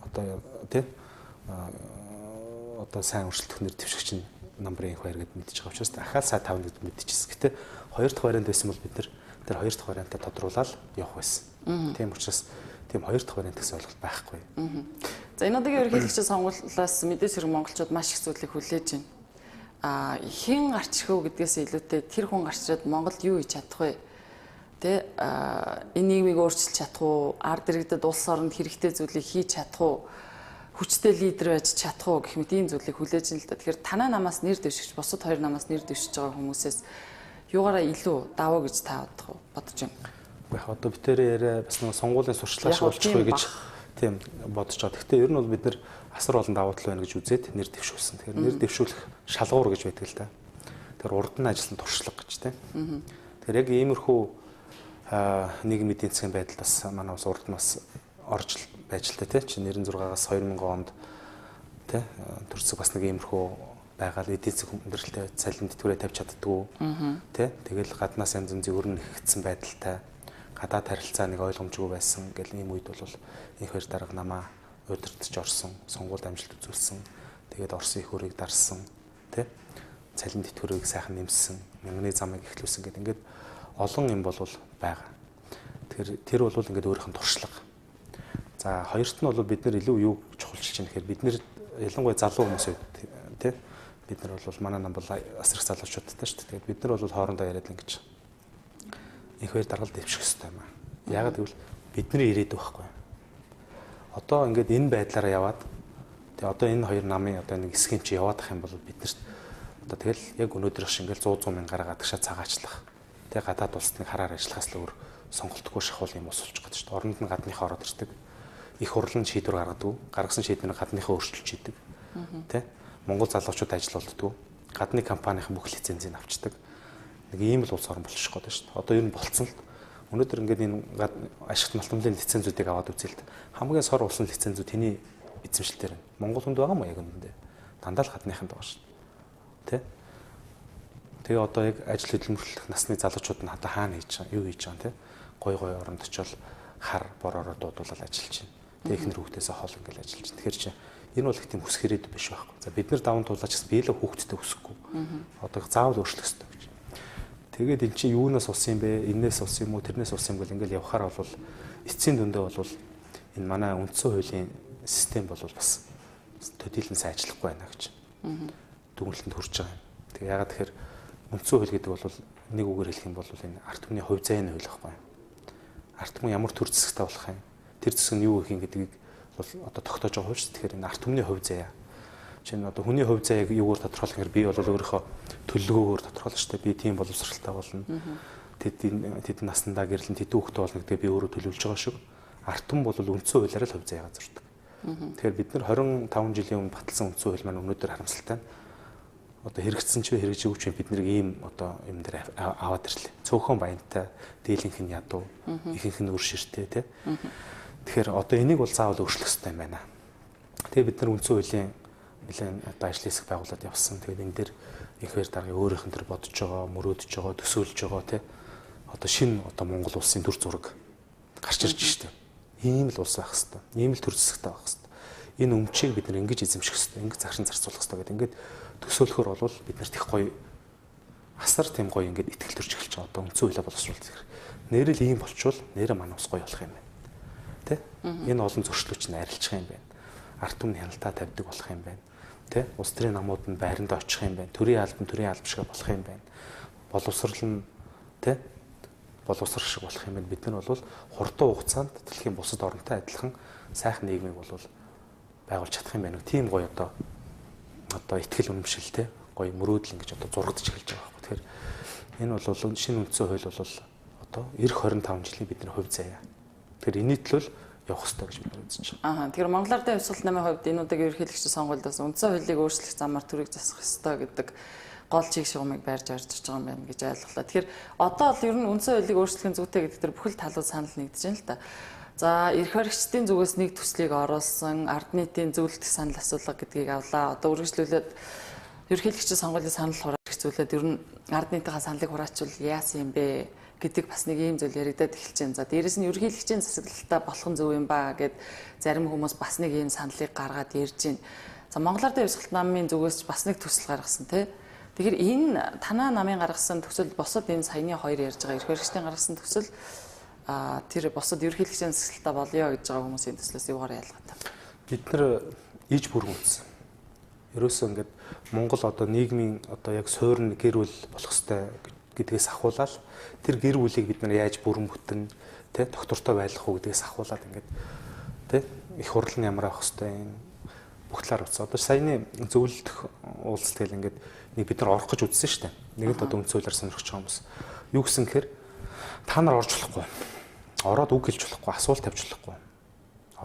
B: одоо тий одоо сайн өрсөлдөх нэр дэвшигч нь номерын 2 гэдээ мэдчихэж байгаа учраас ахаал саад 5 гэдээ мэдчихсэн. Гэтэ хоёр дахь вариант байсан бол бид нар тэр хоёр дахь вариантаа тодруулаад явах байсан. Тийм учраас тийм хоёр дахь вариант гэсэн ойлголт байхгүй.
A: За энэ удаагийн ерөнхийлөгчийн сонгуулиас мэдээж хэрэг монголчууд маш их зүйлийг хүлээж байна. Хэн гарч ирэх үү гэдгээс илүүтэй тэр хүн гарч ирээд Монголд юу хийж чадах вэ? Тэ энэ нийгмийг өөрчилж чадах уу? Ард иргэдэд улс оронд хэрэгтэй зүйлийг хийж чадах уу? Хүчтэй лидер байж чадах уу гэх мэт ийм зүйлийг хүлээж байна л да. Тэгэхээр танаа намаас нэр дэвшигч, бусад хоёр намаас нэр дэвшиж байгаа хүмүүсээс юугаараа илүү даваа гэж та бодож байна?
B: Яг одоо битээрээ яриа бас нэг сонгуулийн сурчлаа шиг болчих вэ гэж тийм бодож байгаа. Гэхдээ ер нь бол бид нэр асар олон давуу тал байна гэж үзээд нэр дэвшүүлсэн. Тэгэхээр нэр дэвшүүлэх шалгуур гэж байдаг л да. Тэгэхээр урд нь ажилласан туршлага гэж тийм. Тэгэхээр яг иймэрхүү нийгмийн эдийн засгийн байдал бас манай бас урд нь бас орж байж л та тийм. Чи 96-аас 2000 онд тийм төрсөг бас нэг иймэрхүү байгаад эдийн засгийн хүндрэлтэй цалин тэтгэврээ тавьж чаддгүй. Тэ? Тэгэл гаднаас янз янзын өрн нэгтгэсэн байдалтай гадаад харилцаа нэг ойлгомжгүй байсан гэл ийм үед бол их хоёр дарга намаа удирдах орсон, сонгуульд амжилт үзүүлсэн. Тэгээд Орсын их хөрийг дарсан, тэ? Цалин тэтгэврийг сайхан нэмсэн, мянганы замыг эхлүүлсэн гэдэг ингээд олон юм бол байгаа. Тэгэхээр тэр бол ингээд өөрийнх нь туршлага. За хоёрт нь бол бид нар илүү юу чухалчилж байна гэхээр бид нар ялангуяа залуу хүмүүс тий бид нар бол манай нам бол асрах залуучуудтай шүү дээ. Бид нар бол хоорондоо яриад ингэж их хоёр даргалт дэвших хэрэгтэй юм аа. Яагаад гэвэл бидний ирээдүй байхгүй. Одоо ингээд энэ байдлаараа яваад тэгээ одоо энэ хоёр намын одоо нэг хэсгийн чи яваадах юм бол биднэрт одоо тэгэл яг өнөөдрийнх шиг ингээд 100 мянгаар гадагшаа цагаачлах. Тэгээ гадаад улсад нэг хараар ажиллахаас л өөр сонголтгүй шахуул юм усулж байгаа шүү дээ. Оронд нь гадныхаа ороод ирдэг. Их хурлын шийдвэр гаргадаг. Гаргасан шийдвэрийг гадныхаа өөрчилж хийдэг. Тэ? Монгол залуучууд ажил болддог. Гадны компанийн бүх лицензийг авчдаг. Нэг ийм л улс орн болчих гээд байна шүү дээ. Одоо ер нь болцсон л. Өнөөдөр ингээд энэ ашигт малтмлын лицензүүдийг аваад үзэлт. Хамгийн сор улсын лицензүүд тэний эзэмшилтээр байна. Монгол хүнд байгаа мó яг үүндээ. Дандаа л гадныханд байгаа шүү дээ. Тэ? Тэгээ одоо яг ажил хөдөлмөрлөх насны залуучууд нь одоо хаана хийж байгаа, юу хийж байгаа те? Гой оронд очивол хар боророо дуудуулаад ажиллаж байна. Тэгээ ихнэр хүүхдээсээ хол ингээл ажиллаж байна. Тэгэхээр чи энэ бол их тийм хүсэх ирээдүй биш байхгүй. За бид нар даван туулаач гэсэн биелээ хүүхдтэй өсөхгүй. Одоо заавал өөрчлөх хэрэгтэй гэж. Тэгээд эн чинь юунаас улсын юм бэ? Энээс улсын юм уу? Тэрнээс улсын юм гэл ингээл явхаар бол эцсийн дүндээ бол энэ манай үндсэн хуулийн систем бол бас төдийлөн сайн ажиллахгүй байна гэж. Дүгнэлтэнд хүрч байгаа юм. Тэгээ ягаад тэгэхээр үндсэн хууль гэдэг бол нэг үгээр хэлэх юм бол энэ арт түмний хувь зайны хууль байхгүй. Арт түмэн ямар төр зэсгтэй болох юм? Тэр зэсг нь юу гэх юм гэдгийг бол одоо тогтоож байгаа хууль шүү. Тэгэхээр энэ арт түмний хувь заяа. Жишээ нь одоо хүний хувь заяаг юугаар тодорхойлох гэхээр би бол өөрийнхөө төлөвлөгөөгөөр тодорхойлно шүү дээ. Би тийм боловсралтай болно. Тэд наснда гэрлэн тэдэн хүүхдтэй болно гэдэг би өөрөө төлөвлөж байгаа шүү. Арт түмэн бол үндсэн хуулиараа л хувь заяагаа зурдаг. Тэгэхээр бид нар 25 жилийн өмнө баталсан үндсэн хууль маань өнөөдөр харамсалтай. Одоо хэрэгжсэн ч хэрэгжээгүй ч бид нэг ийм одоо юм дээр аваад ирлээ. Цөөхөн баянтай, дийлэнх нь ядуу, ихэнх нь үр ширтэй тий. Тэгэхээр одоо энийг бол заавал өөрчлөх хэрэгтэй юм байна. Тэгээ бид нар үндсэн хуулийн нэлээд одоо ажлын хэсэг байгуулад явсан. Тэгээд энэ дээр их хоёр даргын өөрийнх нь төр бодож байгаа, мөрөөдөж байгаа, төсөөлж байгаа тий. Одоо шинэ одоо Монгол улсын төр зураг гарч ирж штеп. Ийм л улс байх хэвээр. Ийм л төр зэсэгтэй байх хэвээр. Энэ өмчийг бид нар ингэж эзэмших хэвээр, ингэж зарчим зарцуулах хэвээр гэдэг. Ингээд төсөөлөхөр бол бид нарт их гоё асар тийм гоё ингээд ихтгэл төрж эхэлж байгаа. Одоо үндсэн хуулиа боловсруулах. Нэрэл ийм болчвол нэрэ манай ус гоё болох юм байна. Тэ? Энэ олон зөрчлөөч нь арилчих юм байна. Арт түмний хяналтаа тавьдаг болох юм байна. Тэ? Улс төрийн намууд нь байранд очих юм байна. Төрийн албан шиг болох юм байна. Боловсрал нь тэ? Боловсрал шиг болох юм байна. Бид нар бол хурдан хугацаанд дэлхийн бусад оронтой адилхан сайхан нийгмийг бол байгуулж чадах юм байна. Тийм гоё одоо ихтгэл үнэмшилтэй гоё мөрөөдөл ингэж одоо зурагдж эхэлж байгаа байхгүй. Тэгэхээр энэ бол шинэ үндсэн хууль бол одоо эх 25 жилийн бидний хувь заяа. Тэгэхээр энэний төлөө явах хэрэгтэй гэж бид үзэж байна.
A: Тэгэхээр Монголоор дэвсгэл намын хувьд энэ удаагийн ерөнхийлөгчийн сонгуульдаас үндсэн хуулийг өөрчлөх замаар төрийг засах хэрэгтэй гэдэг гол чиг шугамыг барьж орж иж байгаа юм байна гэж ойлголоо. Тэгэхээр одоо л ер нь үндсэн хуулийг өөрчлөхийн зүйтэй гэдэг дээр бүхэл талууд санал нэгдэж байна л да. За эрх баригчдын зүгээс нэг төслийг оруулсан, ард нийтийн зөвлөлт санал асуулга гэдгийг авлаа. Одоо үргэлжлүүлээд ерөнхийлөгчийн сонгуулийн санал хураах зүйлээд ер нь ард нийтийн саналыг хураачвал яасан юм бэ гэдэг бас нэг ийм зүйл яригадад эхэлж байна. За дээрэс нь ерөнхийлөгчийн засаглалтаа болох нь зөв юм ба гэд зарим хүмүүс бас нэг ийм саналыг гаргаад ярьж байна. За Монголоор дэвсгалт намын зүгээс бас нэг төсөл гаргасан тий. Тэгэхээр энэ танаа намын гаргасан төсөл босод энэ саяны хоёр ярьж байгаа эрх баригчдын гаргасан төсөл тэр босод ерөнхийлөгчийн засаглалтаа болёо гэж байгаа хүмүүсийн төслөөс юугаар ялгаатай.
B: Бид нар иж бүрэн үзсэн. Ерөөсөө ингээд Монгол одоо нийгмийн одоо яг суурин гэр бүл болох ёстой гэдгээс ахуулаад тэр гэр бүлийг бид нар яаж бүрэн бүтэн тэ доктортой байлгах уу гэдгээс ахуулаад ингээд тэ их хурл нь ямар авах ёстой юм бүх талаар утсан. Одоо саяны зөвлөлдөх уулзалт ингээд нэг бид нар орох гэж үзсэн шүү дээ. Нэгэнт одоо үндсэн хуулиар сонирхож байгаа хүмүүс. Юу гэсэн гэхээр та нар орж болохгүй. Ороод үг хэлж болохгүй, асуулт тавьж болохгүй.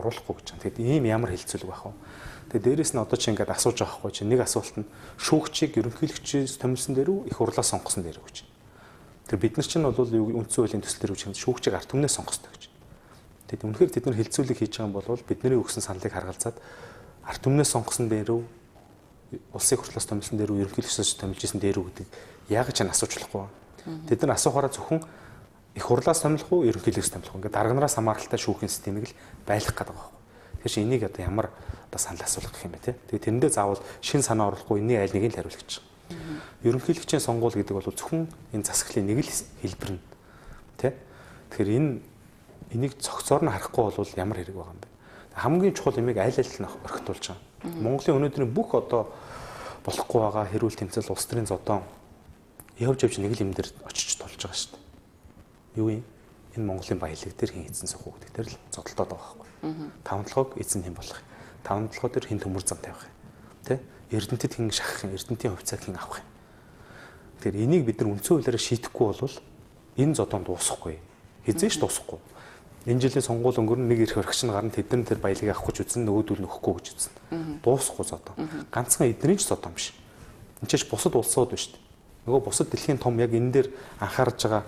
B: Оруулахгүй гэж байна. Тэгэд ийм ямар хэлцүүлэг байх вэ? Тэгээд дээрэс нь одоо чи ингээд асууж байгаа хгүй чи нэг асуулт нь шүүгчийг ерөнхийлөгчөөс томилсон дээр үү их хурлаас сонгосон дээр үү гэж. Тэр бид нар чинь бол үндсэн хуулийн төслөөр үгүй шүүгчийг ард түмнээс сонгохтой гэж. Тэгэд үнэхээр тэд нар хэлцүүлэг хийж байгаа юм бол бидний өгсөн саналыг харгалзаад ард түмнээс сонгосон дээр үү улсын хурлаас томилсон дээр үү ерөнхийлөгчөөс томилж исэн дээр үү гэдэг яг ч асууж болохгүй. Тэд нар асуухаараа зөвхөн их хурлаас томилох уу ерөнхийлөгчөөс томилох уу ингээд дарга нараас хамааралтай шүүхийн системийг л байлгах гэдэг байгаа. Тэгэхээр чи энийг одоо ямар одоо санал асуулах гэх юм бэ те. Тэгээ тэрэндээ заавал шин санаа оруулахгүй энийг аль нэгийг л хариулах гэж. Ерөнхийлөгчийн сонгуул гэдэг бол зөвхөн энэ засаглалын нэг л хэлбэр нь тэ. Тэгэхээр энийг цогцоор нь харахгүй бол ямар хэрэг байгаа юм бэ? Хамгийн чухал юмыг аль аль нь орхитуулж байгаа. Монголын өнөөдрийн бүх одоо болохгүй байгаа хэрүүл тэмцэл улс төрийн зодон явж нэг л юм дээр очиж тулж байгаа шүү дээ. Юу юм? Энэ Монголын баялаг дээр хэн эзэн суух уу гэдэг дээр л зодтолтоод байгаа байхгүй. Таван толгойг эзэн хэн болох юм? Таван толгой дээр хэн төмөр зам тавих юм? Тэ? Эрдэнэтэд хэн шахах юм? Эрдэнэтийн хувьцааг хэн авах юм? Тэгэхээр энийг бид нар үндсэн хуулиараа шийдэхгүй бол энэ зодон дуусахгүй. Хизээш дуусахгүй. Энэ жилийн сонгуул өнгөрн нэг ирэх орхич нь гарна тэдэн тэр баялагийг авах гэж үзэн нөгөөдөл нөхгүй гэж үзэн. Дуусахгүй зодон. Ганцхан эдний ч зодон биш. Энд ч бусад улсууд биш. Нөгөө бусад дэлхийн том яг энэ дээр анхаарж байгаа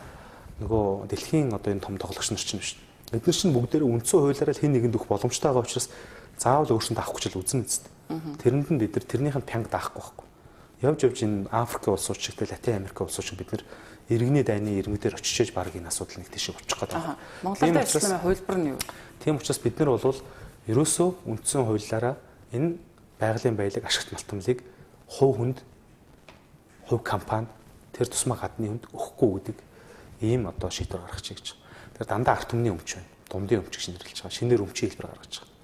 B: нөгөө дэлхийн одоо энэ том тоглогч нар ч биш. Эдгээр чинь бүгдээрээ үндсэн хуулиараа л хэн нэгэнд өгөх боломжтой байгаа учраас заавал өөрсөнд авахгүй ч л үзэн үст. Тэрэнд нь бид нар тэрнийх нь пянг даахгүй байхгүй. Явж энэ Африк улсууд шиг Латин Америк улсууд шиг бид нар иргэний дайны иргэнээр очиж баг энэ асуудал нэг тийш очих гээд байна.
A: Монголын ажлын хувилбар нь юу?
B: Тийм учраас бид нар бол ерөөсөө үндсэн хуулиараа энэ байгалийн баялаг ашигт малтамлыг хувь хүнд хувь компани тэр тусмаа гадны хүнд өгөхгүй гэдэг ийм одоо шийдвэр гаргах гэж. Тэр дандаа арт түмний өмч байна. Дундын өмч гэж нэрлэж байгаа. Шинээр өмчийн хэлбэр гаргаж байгаа.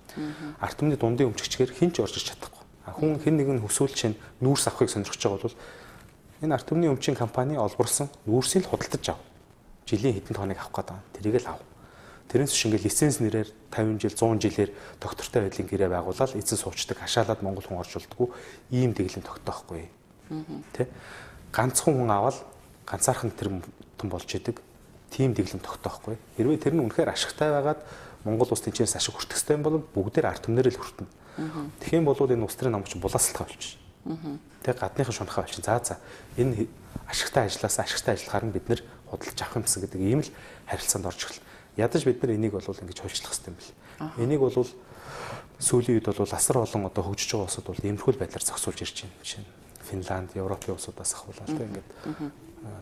B: Арт түмний дундын өмчгчгээр хэн ч орж иж чадахгүй. Хүн хэн нэгэн хүсвэл чинь нүүрс авахыг сонирхож байгаа бол энэ арт түмний өмчийн компани олборсон нүүрсийг л худалдаж ав. Жилийн хэдэн тоног авах гээд байгаа. Тэрийг л ав. Тэрнээс биш ингээд лиценз нэрээр 50 жил 100 жилээр доктортой байдлын гэрээ байгуулаад эзэн суучдаг хашаалаад Монгол хүн оршуулдаггүй ийм дэглэм тогтоохгүй. Тэ? Ганцхан хүн аваад ганцаархан тэр хүн болж идэг тийм дэглэм тогтоохгүй. Хэрвээ тэр нь үнэхээр ашигтай байгаад Монгол улс тэнцээс ашиг хүртэх ёстой юм бол бүгдээр арт түмнэрээ л хүртэнэ. Тэгэх юм бол энэ улс төрийн намч булаасалтаа болчих. Тэг гадныхан шунхаа болчих. За энэ ашигтай ажилласаа ашигтай ажиллахаар нь бид нэр худалдаж авах юмсан гэдэг ийм л харилцаанд орж ирлээ. Ядаж бид нар энийг бол ингэж хуульчлах хэрэгтэй юм бэл. Энийг бол сүүлийн үед бол асар олон одоо хөгжиж байгаа улсууд бол иймэрхүү байдлаар зохицуулж ирж байна. Жишээ нь Финланд, Европын улсуудаас ахвалаа л ингээд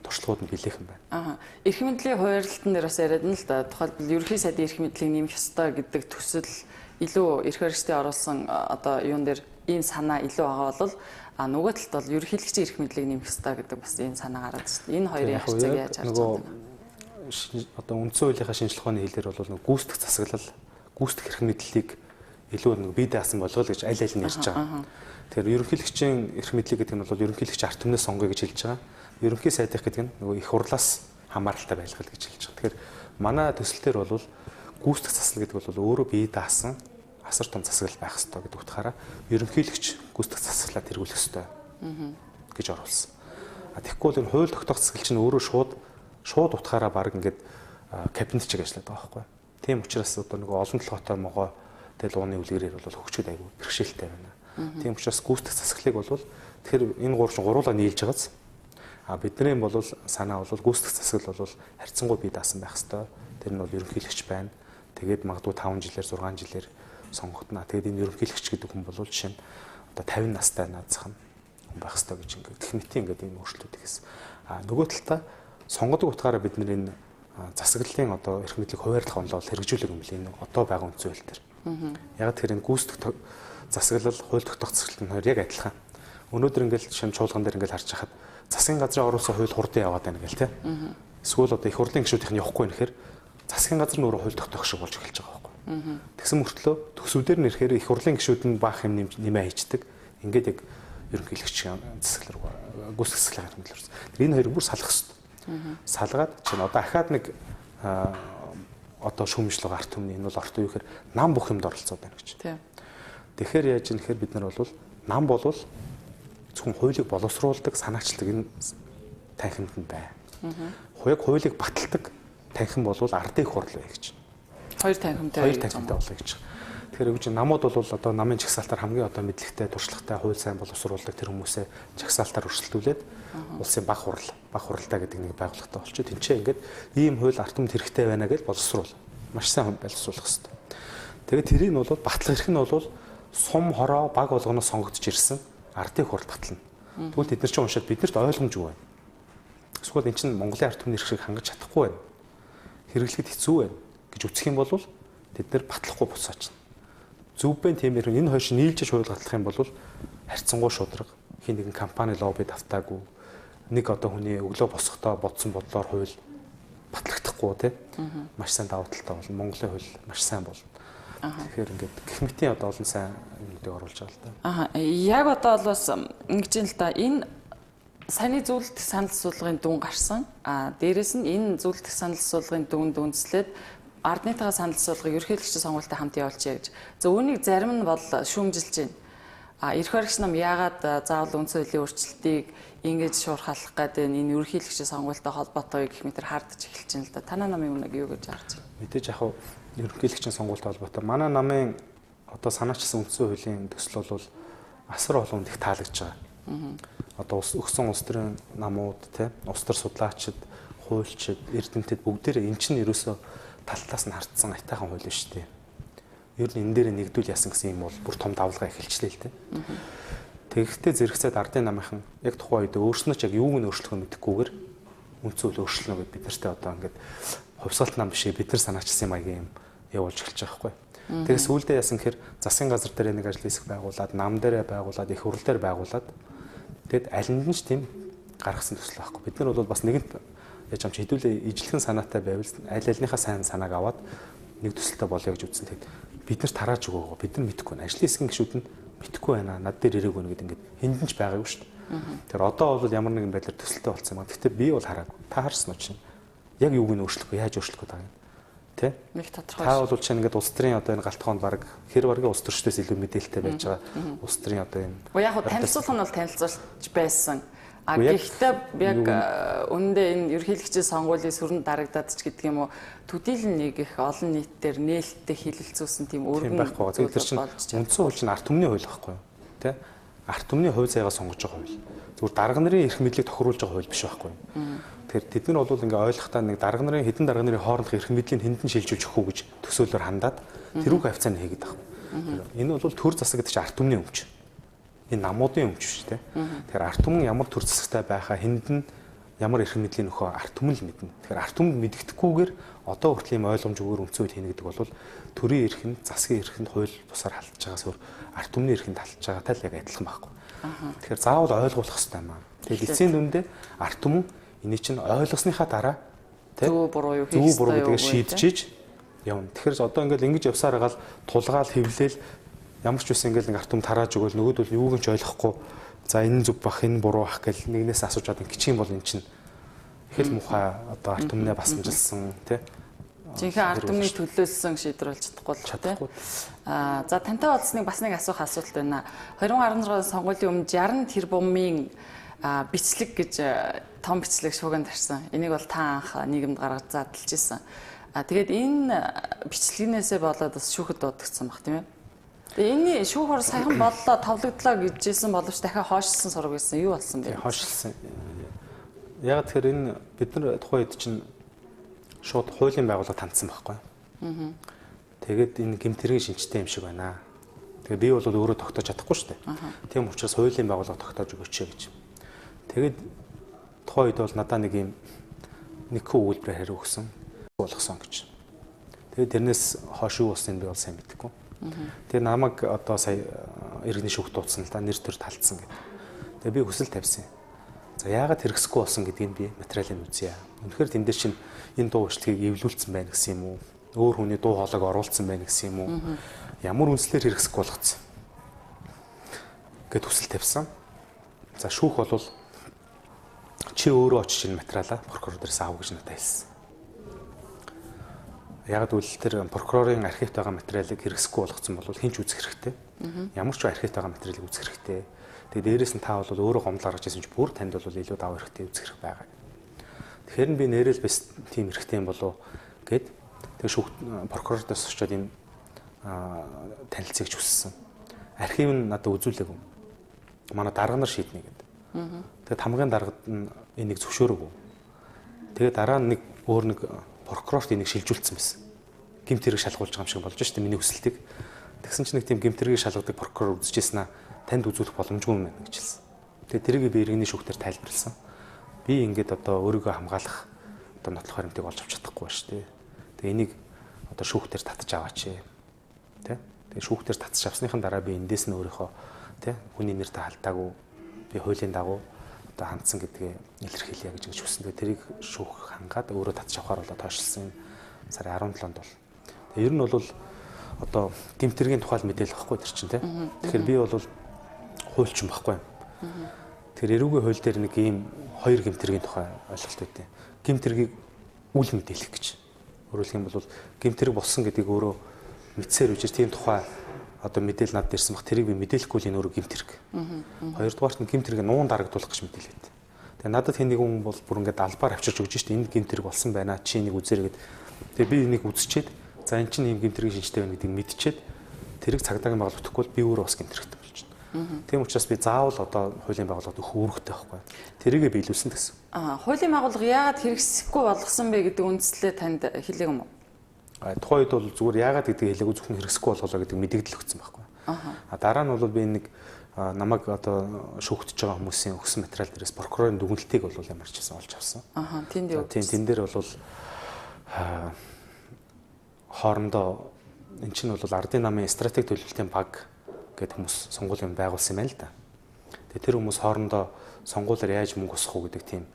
B: туршлагууд нь билээхэн байна.
A: Эрх мэдлийн хуваарлалтын дээр бас яриад нь л да. Тухайлбал ерөнхий сайдын эрх мэдлийг нэмэх ёстой гэдэг төсөл илүү эрх баригчдын оруулсан одоо юун дээр ийм санаа илүү байгаа бол нөгөө талд бол ерөнхийлөгчийн эрх мэдлийг нэмэх ёстой гэдэг бас ийм санаа гараад байна. Энэ хоёрын харьцааг яаж харж байгаа юм?
B: Одоо үндсэн хуулийнхаа шинжилгээ ухааны хэлээр бол нэг гүйцэтгэх засаглал, гүйцэтгэх эрх мэдлийг илүү нэг бие даасан болгоё гэж аль аль нь ярьж байгаа. Тэгэхээр ерөнхийлөгчийн эрх мэдлийг гэдэг нь бол ерөнхийлөгч арт түмнээс сонгоё гэж хэлж байгаа. Ерөнхий сайдын гэдэг нь нөгөө их хурлаас хамааралтай байлгал гэж хэлж байгаа. Тэгэхээр манай төсөл дээр бол гүйцэтгэх засал гэдэг бол өөрөө бие даасан асар том засаглал байх ёстой гэдэг утгаараа ерөнхийлөгч гүйцэтгэх засаглалаа тэргүүлэх ёстой гэж оруулсан. Тэгэхгүй бол энэ хууль тогтоох засаглал чинь өөрөө шууд утгаараа баг ингээд кабинет чиг ажилладаг байгаа байхгүй. Тийм учраас одоо нөгөө олон толгойтой могоо тэл ууны үлгэрээр бол хөгжөөд айгүй бэрхшээлтэй байна. Тийм учраас гүйцэтгэх засаглалыг бол тэгэхээр энэ гурлаа нийлж байгааз бидний бол санаа бол гүйцэтгэх засаглал бол харьцангуй бие даасан байх хэвээр. Тэр нь бол ерөнхийлөгч байна. Тэгээд магадгүй 5 жилээр 6 жилээр сонгогдно. Тэгээд энэ ерөнхийлөгч гэдэг хүн бол жишээ нь одоо 50 настай наазах хүн байх хэвээр гэж ингээд техникийн ингээд ийм өөрчлөлтүүд хийсэн. Нөгөө талдаа сонгодог утгаараа бид нэр энэ засаглалын одоо эрх мэдлийг хуваарлах онолоо хэрэгжүүлэх юм бэл энэ одоо байгаа үндсэн хууль дээр. Яг тэр энэ гүйцэтгэх засаглал, хууль тогтоох засаглал нь хоёр яг адилхан. Өнөөдөр ингээд шин чуулган дээр ингээд харж хахад засгийн газрын оруулсан хууль хурдан яваад байна гэл тэ. Эсвэл одоо их хурлын гишүүдийнх нь явахгүй нэхэр засгийн газар нь өөрөө хууль тогтоох шиг болж эхэлж байгаа байхгүй. Тэгсэн мөртлөө төсвүүдээр нэрэхээр их хурлын гишүүд нь баах юм нэмээ хийждэг. Ингээд яг ерөнхийлөгч засаглал руу гүйцэтгэх засаглалын хэмжээр. Энэ хоёрыг бүр салах хэрэгтэй. Салгаад чинь одоо ахаад нэг одоо шүүмжлэг арт түмний энэ бол орто юу гэхээр нам бүх юмд оролцоод байна гэж. Тэгэхээр яаж юм гэхээр бид нар бол нам болвол зөвхөн хуулийг боловсруулдаг, санаачилдаг энэ танхимд нь бай. Хуулийг баталдаг танхим болвол ардын их хурл бай гэж. Хоёр танхимтай болоё гэж. Тэгэхээр гэж намууд бол одоо намын жагсаалтаар хамгийн одоо мэдлэгтэй, туршлагатай, хууль сайн боловсруулдаг тэр хүмүүсээ жагсаалтаар өршөлтүүлээд улсын баг хуралтай гэдэг нэг байгууллагатай болчих. Тинчээ ингээд ийм хууль арт түмэнд хэрэгтэй байна гэж боловсруул. Маш сайн боловсруулах хэрэгтэй. Тэгээд тэрийг нь бол батлах эрх нь бол сум хороо баг болгоноос сонгогдож ирсэн ардыг хурд батлна. Тэгвэл тэд нар чинь уншаад биднэрт ойлгомжгүй байна. Эсвэл эн чинь Монголын ард түмний эрх шиг хангаж чадахгүй байна. Хэрэглэхэд хэцүү байна гэж үзэх юм бол тэд нар батлахгүй буцаачна. Зөв бэн тиймэр энэ хоёр шиг нийлж хуулгатлах юм бол харьцангуй шударга хин нэгэн компани лобби давтаагүй нэг одоо хүний өглөө босохдоо бодсон бодлоор хууль батлагдахгүй тий маш сайн давуу талтай болно. Монголын хууль маш сайн болно. Тэгэхээр ингээд гэх мэтийн одоо олон сайн юмнуудыг оруулж байгаа л да.
A: Яг одоо бол бас ингэж юм л да. Энэ саяны зөвлөлт санал суулгын дүн гарсан. Дээрэс нь энэ зөвлөлт санал суулгын дүнд үндэслээд ард нийтийн санал суулгыг ерөнхийлөгчийн сонгуультай хамт явуулчихъя гэж. За үүнийг зарим нь бол шүүмжилж байна. Эрх баригч нам яагаад заавал үндсэн хуулийн өөрчлөлтийг ингэж шуурхалах гэдэг энэ ерөнхийлөгчийн сонгуультай холбоотой гэх мэтэр хардж эхэлж байна л да. Танай намын үнэг юу гэж харж байна?
B: Мэдээж яг ерөнхийлөгчийн сонгуультай холбоотой. Манай намын одоо санаачсан үндсэн хуулийн төсөл бол асар олон их таалагдж байгаа. Одоо өгсөн улс төрийн намууд те улс төр судлаачид, хуульчид, эрдэмтэд бүгдээрээ эн чинь ерөөсөө талтаас нь хартсан айтайхан хууль шүү дээ. Ер нь энэ дээр нэгдүүл яасан гэсэн юм бол бүр том давлгаа эхэлчлээ л те. Тэгэхдээ зэрэгцээд ардын намынхан яг тухайн үед өөрснөө ч яг юуг нь өөрчлөхөө мэдэхгүйгээр үндсэн хууль өөрчлөнө гэд бид нартай одоо ингээд хувьсгалт нам бишээ бид нар санаачсан маягийн юм явуулж эхэлж байгаа байхгүй. Тэгээд сүүлдээ яасан гэхээр засгийн газар дээр нэг ажил хэсэг байгуулад, нам дээрээ байгуулад, их хурл дээр байгуулад тэгэд алинд нь ч тийм гаргасан төсөл байхгүй. Бид нар бол бас нэгэнт яаж юм чи хэдүүлээ ижлэхэн санаатай байвал аль альныхаа сайн санааг аваад нэг төсөлтөй болё гэж үзсэн. Тэгэд бид нар тарааж өгөөгөө бид нар мэдэхгүй байна. Ажлын хэсгийн гишүүд нь мэдэхгүй байна. Над дээр ирээгүй нэ гэдэг ингээд хэндэн ч байгаагүй шүү дээ. Тэгэхээр одоо бол ямар нэгэн байдлаар төсөлтөй болсон юм. Гэхдээ би бол хараагүй. Та харсан уу чинь? Яг юуг нь өөрчлөх вэ? Яаж өөрчлөх вэ таа? Тэ?
A: Нэг тодорхой.
B: Та бол чинь ингээд улс төрийн одоо энэ галтгоонд баг хэр баргийн улс төрчдөөс илүү мэдээлэлтэй байж байгаа. Улс төрийн одоо энэ.
A: Яг хөө танилцуулах нь бол танилцуулж байсан. Гэхдээ яг үнэндээ энэ ерөнхийлөгчийн сонгуулийн сүрэн дарагдаад ч гэдэг юм уу төдийлөн нэг их олон нийтээр нээлттэй хилэлцүүлсэн тийм өргөн
B: байхгүй. Тэр чинь үндсэн хууль чинь ард түмний хууль байхгүй юу? Тэ? Ард түмний хувь заяагаа сонгож байгаа хууль. Зүгээр дарга нарын эрх мэдлийг тохируулж байгаа хууль биш байхгүй юу? Тэгэхээр тэд нар бол ингээ ойлгохтаа нэг дарга нарын хэдэн дарга нарын хоорондох эрх мэдлийг хэндэн шилжүүлж өгөх үү гэж төсөөлөөр хандаад тэрүүг хавцааны хийгээд байгаа. Энэ бол төр засаг гэдэг чинь ард түмний өмч. Энэ намуудын өмч шүү дээ. Тэгэхээр ард түмэн ямар төр засагтай байхаа хэндэн ямар эрх мэдлийн нөхөө ард түмэн л мэднэ. Тэгэхээр ард түмэнд мэддэхгүйгээр одоо хүртэл ийм ойлгомжгүйгээр үндсэн хууль хийнэ гэдэг бол төрийн эрхэнд, засгийн эрхэнд хууль бусаар халтж байгаас өөр ард түмний эрхэнд халтж байгаатай л яг адилхан байхгүй. Тэгэхээр заавал ойлгуулах хэрэгтэй юм аа. Тэгээд эцсийн дүндээ ард түмэн энийг чинь ойлгосныхаа дараа
A: зөв буруу юу
B: хийх ёстой юу гэдгийг шийдчихэж явна. Тэгэхээр одоо ингээд ингэж явсаар гал тулгаал хэвлээл ямар ч үсэн ингээд ард түмэн тарааж өгөөл нөгөөдөл юуг нь ч ойлгохгүй за энэ зүг бах энэ буруу бах гэл нэгнээс асууж чадсан кичийн бол эн чинь их л мухай одоо ард түмнээ басамжилсан тий.
A: Жинхэнэ ард түмний төлөөлсөн шийдвэрлэж чадахгүй л тий. За тантай уулзныг бас нэг асуух асуулт байна. 2016 сонгуулийн өмнө 60 тэрбумын бичлэг гэж том бичлэг шуугинд тарьсан. Энийг бол та анх нийгэмд гаргаж задлж ирсэн. Тэгээд энэ бичлэгнээсээ болоод бас шүүхэд дуудагдсан баг тийм ээ. Энийн шүүхөр саяхан боллоо, товлогдлоо гэжсэн боловч дахиад хойшлсон сураг байсан. Юу болсон бэ?
B: Хойшлсон. Яг тэгэхээр энэ бид нар тухайн үед чинь шууд хуулийн байгууллага тандсан байхгүй. Тэгээд энэ гэмтэргийн шинжтэй юм шиг байна. Тэгээ би бол өөрөө тогтоож чадахгүй шүү дээ. Тийм учраас хуулийн байгууллага тогтоож өгөөч гэж. Тэгээд тухайн үед бол надад нэг юм нэгэн өгүүлбэрээр хариу өгсөн болгосон гэж. Тэгээд тэрнээс хойш юу болсон би бол сайн мэдэхгүй. Тэгээд намайг одоо сая иргэний шүүхт дуудсан л да нэр төр талцсан гэдэг. Тэгээд би хүсэл тавьсан. За яагаад хэрэгсэхгүй болсон гэдгийг би материалыг үзье. Үнэхээр тэн дээр чинь энэ дуу бичлэгийг эвлүүлсэн байна гэсэн юм уу? Өөр хүний дуу хоолойг оруулсан байна гэсэн юм уу? Ямар үндслээр хэрэгсэхгүй болгоцсон гэд хүсэл тавьсан. За шүүх бол чи өөрөө очиж энэ материалаа прокурор дээрээс аав гэж надад хэлсэн. Яг үл тэр прокурорын архивт байгаа материалыг хэрэгсэхгүй болгоцсон бол хэн ч үзэх хэрэгтэй. Ямар ч архивт байгаа материалыг үзэх хэрэгтэй. Тэгээд дээрээс нь та бол өөрөө гомдол гаргаж ирсэн ч бүр танд бол илүү даваа хэрэгтэй үзэх хэрэг байгаа. Тэгэхээр би нэрэл бас тийм хэрэгтэй юм болов гэд тэг шүүх прокурордоос очиод энэ танилцыг хүссэн. Архив нь надад үзүүлээгүй. Манай дарга нар шийднэ гэдэг. Тэгээд хамгийн даргад нь энийг зөвшөөрөөгүй. Тэгээд дараа нь нэг өөр нэг прокурорт энийг шилжүүлсэн байсан. Гэмт хэрэг шалгуулж байгаа юм шиг болж штэ миний хүсэлтийг. Тэгсэн чинь нэг тийм гэмт хэргийг шалгадаг прокурор үзчихсэн аа. танд үзүүлэх боломжгүй юм байна гэж хэлсэн. Тэгээ тэрийг би иргэний шүүхтэр тайлбарласан. Би ингээд одоо өөрийгөө хамгаалах одоо нотлох баримтыг олж авч чадахгүй ба шүү дээ. Тэгээ энийг одоо шүүхтэр татж аваач тий. Тэгээ шүүхтэр татж авсныхан дараа би эндээс нь өөрийнхөө тий хүний нэртэй халдаагүй би хуулийн дагуу одоо хандсан гэдгээ илэрхийлье гэж хүссэн. Тэгээ тэрийг шүүх хангаад өөрөө татж авахар болоо тоошилсан сарын 17-нд бол. Тэгээ ер нь бол одоо гэмтэргийн тухай мэдээлэл واخгүй тэр чинь тий. Тэгэхээр би бол хуульчин байхгүй юм. Тэгэхээр эрүүгийн хууль дээр нэг ийм хоёр гэмтэргийн тухай ойлголт өгдөө. Гэмтэргийг үл мэдээлэх гэж. Өөрөлдөх юм бол гэмтэрэг болсон гэдгийг өөрөө мэдсээр үжиж тийм тухай одоо мэдээлэл надад ирсэн баг тэрийг би мэдээлэхгүй л энэ өөрөө гэмтэрэг. Хоёрдугаарт нь гэмтэрэг нуун дарагдуулах гэж мэдээлээд. Тэгээ надад хэн нэгэн бол бүр ингээд албаар авчирч өгж штэ энд гэмтэрэг болсон байна чи нэг үзэргээд. Тэгээ би энийг үзчихэд за эн чинь ийм гэмтэргийн шинжтэй байна гэдгийг мэдчихэд тэрийг цагдаагийн байгууллага өгөхгүй бол би өөрөө бас гэмтэрэгтэй болж байна. Тийм учраас би заавал одоо хуулийн байгууллагад өгөх үүрэгтэй байхгүй. Тэрийгээ биелүүлсэн гэсэн.
A: Хуулийн байгууллага яагаад хэрэгсэхгүй болгосон бэ гэдэг үндслээ танд хэлээг юм уу?
B: Тухайн үед бол зүгээр яагаад гэдгийг хэлээгүй зөвхөн хэрэгсэхгүй болголоо гэдэг мэдээлэл өгсөн байхгүй. Дараа нь бол би нэг намайг одоо шүүхтж байгаа хүмүүсийн өгсөн материал дээрээс прокурорын дүгнэлтийг бол ямарч гэсэн олж авсан.
A: Тэнд юу?
B: Тэн дээр бол хоорондоо эн чинь бол ардын намын стратеги төлөвлөлтийн баг гэдэг хүмүүс сонгуулийн байгуулсан юм байна л да. Тэгээ тэр хүмүүс хоорондоо сонгуулиар яаж мөнгө усах уу гэдэг тийм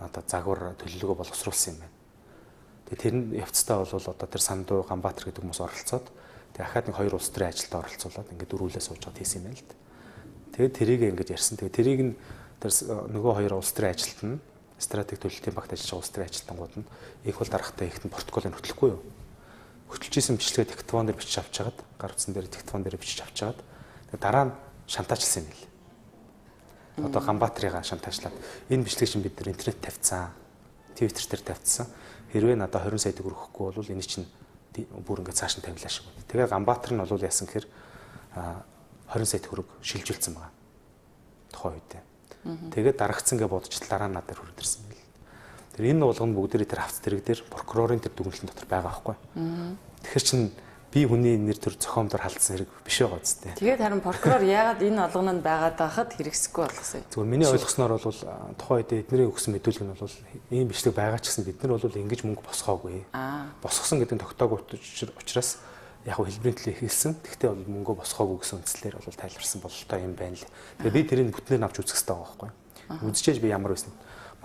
B: одоо загвар төлөвлөгөө боловсруулсан юм байна. Тэгээ тэр нь явцдаа бол одоо тэр Сандуу Ганбаатар гэдэг хүмүүс оролцоод тэгээ ахаад нэг хоёр улс төрийн ажилд оролцуулаад ингээд дөрвөлээ сууж байгаа хийсэн юм байна л да. Тэгээ тэрийг ингээд ярьсан. Тэгээ тэрийг нь тэр нөгөө хоёр улс төрийн ажилд нь стратеги төлөвлөлтийн багт ажиллаж байгаа улс төрийн ажилтнууд нь их бол дарахтаа ихэнх протоколыг хөтлөхгүй юу? Хөтлөжсэн бичлэгээ диктофон дээр бичиж авч хагаад гар утсан дээр диктофон дээр бичиж авч хагаад дараа нь шантаажлсан юм л. Одоо Ганбаатарыгаа шантаажлаад энэ бичлэгийг чинь бид нэр интернет тавьцсан. Твиттер дээр тавьцсан. Хэрвээ надад 20 сая төгрөг өгөхгүй бол энэ чинь бүр ингээд цааш нь тавилаа шиг байна. Тэгээ Ганбаатар нь бол яасан гэхээр 20 сая төгрөг шилжүүлсэн байгаа. Тухайн үед. Тэгээд дарагцсан гэж бодож дараа нь надад хүрээд ирсэн байл. Тэр энэ болгоно бүгдээрээ тэр хавц тэрэг дээр прокурорын тэр дүгнэлтийн дотор байгаа байхгүй. Тэгэхээр чин би хүний нэр төр зохиомдор халдсан хэрэг биш байгаа зү.
A: Тэгээд харин прокурор яагаад энэ олгононд байгаад байхад хэрэгсэхгүй болгосон юм?
B: Зүгээр миний ойлгосноор бол тухайн үед эднэрийн өгсөн мэдүүлэг нь бол ийм бичлэг байгаа ч гэсэн бид нар бол ингэж мөнгө босгоогүй. Босгосон гэдэг нь тогтоогүй учраас яг хэлбэрийн төлөө хэлсэн. Тэгтээ бол мөнгө босгоогүй гэсэн үндслээр бол тайлбарсан бололтой юм байна л. Тэгээ би тэрийг бүтнээр авч үзэх хэрэгтэй байгаа байхгүй. Үзчихэж би ямар байсан.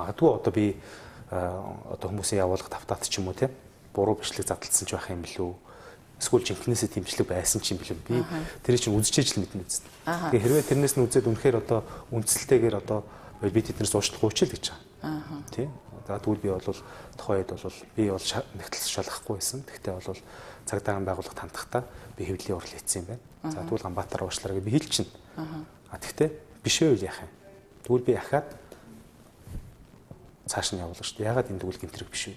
B: Магадгүй одоо би одоо хүмүүсийн явуулга тавтаад ч юм уу те буруу бичлэг задлсан ч байх юм билүү? Эсвэл жинкнээсээ тэмчлэг байсан ч юм билүү? Би тэрийг чинь үзчихэж л мэднэ үст. Тэгээ хэрвээ тэрнээс нь үзээд үнэхээр одоо үндсэлтэйгээр одоо би тэднээс уучлахгүй ч л гэж байгаа. Тийм. За тэгвэл би бол тухайн үед бол би бол нэгтлс шалгахгүй байсан. Тэгтээ бол цагдаагийн байгууллага тандахтаа би хэвлэлийн урал хийсэн юм байна. За тэгвэл Ганбаатар уучлаарай гэж би хэлчихнэ. Тэгтээ биш ээ яах юм. Тэгвэл би ахаад цааш нь явуулна шүү дээ. Ягаад энэ тэгвэл гэмтрэг биш үү?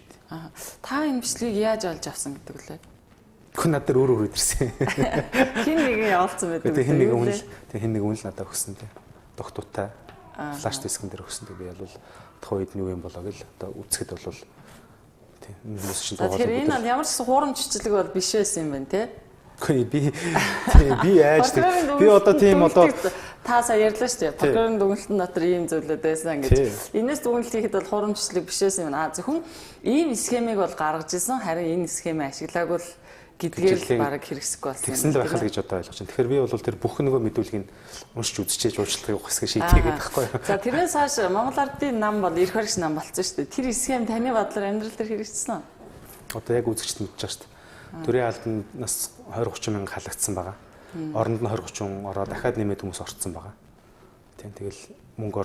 A: Та энэ бичлэгийг яаж олж авсан гэдэг лээ?
B: Хүн надад өөр ирсэн.
A: Хин нэгэн явуулсан байдаг.
B: Тэгээ хин нэг үнэл надад өгсөн дээ. Доктортай флаш дискэн дээр өгсөн. Тэгээ би бол тухайн үед юу юм болоо гэл одоо үзэхэд бол тийм хүмүүс чинь тооцоо.
A: Тэгэхээр энэ ямар ч хуурамччлаг бол биш байсан юм байна те.
B: Би яаж би одоо тийм одоо
A: та сая ярьлаа шүү дээ. Прокурорын дүгнэлтэн дотор ийм зүйлүүд байсан гэж. Энэс дүгнэлт хийхэд бол хуурамчлаг биш байсан юм. Зөвхөн ийм схемийг бол гаргаж исэн. Харин энэ схемээ ашиглаагүй л гэдгээр л бараг хэрэгсэхгүй болсон юм.
B: Тэгсэн л байх л гэж одоо ойлгож байна. Тэгэхээр би бол тэр бүх нөгөө мэдүүлгийг уншиж үзчихээж уучлалт явуулах хэсгээ шийдээгээд байхгүй юу. За
A: тэрнээс хойш Монгол Ардын нам бол эрх баригч нам болсон шүү дээ. Тэр схем таны бодлоор амьдрал дээр хэрэгжсэн үү?
B: Одоо яг үзэгчд мэдж байгаа шүү дээ. Төрийн албанаас 20-30 мянга халагдсан байгаа. Оронд нь 20-30 ороод дахиад нэмээд хүмүүс орцсон байгаа. Тийм тэгэл мөнгө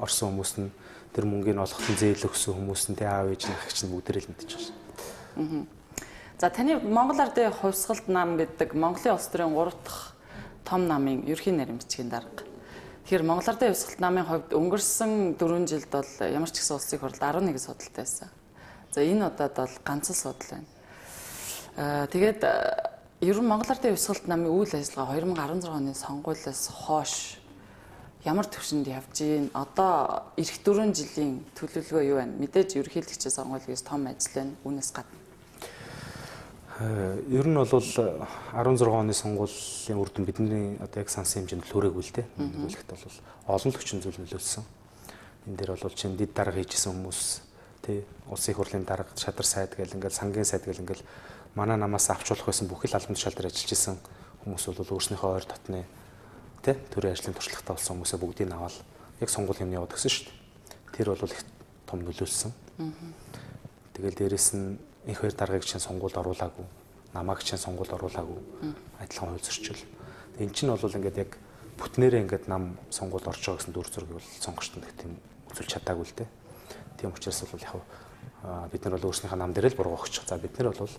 B: орсон хүмүүс нь тэр мөнгийг олохын зээл өгсөн хүмүүс нь тэ аав ээж нь ах чинь бүгдээрээ л мэдчихэж байна.
A: За таны Монгол Ардын хувьсгалт нам гэдэг Монголын улс төрийн 3 дахь том намын ерхий нарийн бичгийн дарга. Тэгэхээр Монгол Ардын хувьсгалт намын хувьд өнгөрсөн 4 жилд бол ямар ч гэсэн улсын хурлд 11 судалтай байсан. За энэ удаад бол ганц л судал байна. Тэгээд ер нь Монгол Ардын хувьсгалт намын үйл ажиллагаа 2016 оны сонгуулиас хойш ямар төвшөнд явж гин одоо эх 4 жилийн төлөвлөгөө юу байна? Мэдээж ерөнхийлөгчийн сонгуулиас том ажил байна. Үүнээс гадна
B: Ер нь бол 16 оны сонгуулийн үр дүн бидний одоо яг сансан хэмжээнд хүрээгүй л дээ. Нэгүүлэхэд бол олон хүчин зүйл нөлөөлсөн. Энэ дээр бол чинь дид дарга хийжсэн хүмүүс тий улсын их хурлын дарга шадар сайд гэл ингээл сангийн сайд гэл ингээл манай намаас авч болох байсан бүх л албан тушаал дээр ажиллаж исэн хүмүүс бол өөрснийхөө ойр дотны тий төрийн ажлын туршлагатай болсон хүмүүсээ бүгдийг аваад яг сонгуулийн өмнө яваад гисэн шүү дээ. Тэр бол их том нөлөөлсөн. Тэгэл дээрэс нь их хоёр даргаыг чинь сонгуульд оруулаагүй, намайг чинь сонгуульд оруулаагүй. Адилхан хувь зөрчил. Энд чинь бол ингээд яг бүтнээрээ ингээд нам сонгуульд орж байгаа гэсэн дүр зургийг бол сонгогчдод их тийм үзүүлж чадаагүй л дээ. Тийм учраас бол яг бид нар бол өөрснийхөө нам дээр л буруу өгч. За бид нар бол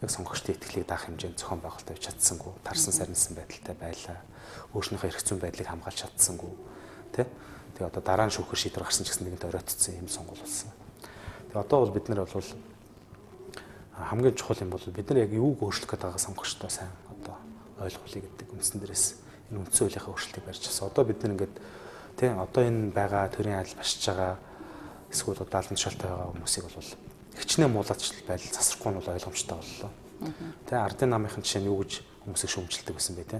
B: яг сонгогчдын итгэлийг даах хэмжээнд зохион байгуулалт авч чадсангүй, тарсан сарнсан байдалтай байлаа. Өөрснийхөө эрх зүйн байдлыг хамгаалж чадсангүй. Тэ? Тэгээ одоо дараа нь шүүхэр шийдвэр гарсан ч гэсэн нэгэнт оройтцсан юм сонгуул болсон. Тэгээ одоо бол бид нар бол хамгийн чухал юм бол бид нар яг юуг өөрчлөх гэдэг сонгогчдоо сайн одоо ойлгуулъя гэдэг үндсэн дээрээс энэ үндсэн хуулийнхаа өөрчлөлтийг барьж авсан. Одоо бид нар ингээд тийм одоо энэ байгаа төрийн адил башиж байгаа эсвэл одоо албан тушаалтай байгаа хүмүүсийг бол хичнээн муулаач байдал засрахгүй нь бол ойлгомжтой боллоо. Тэ ардын намынхын жишээ нь юу гэж хүмүүсийг шүүмжилдэг байсан бэ те?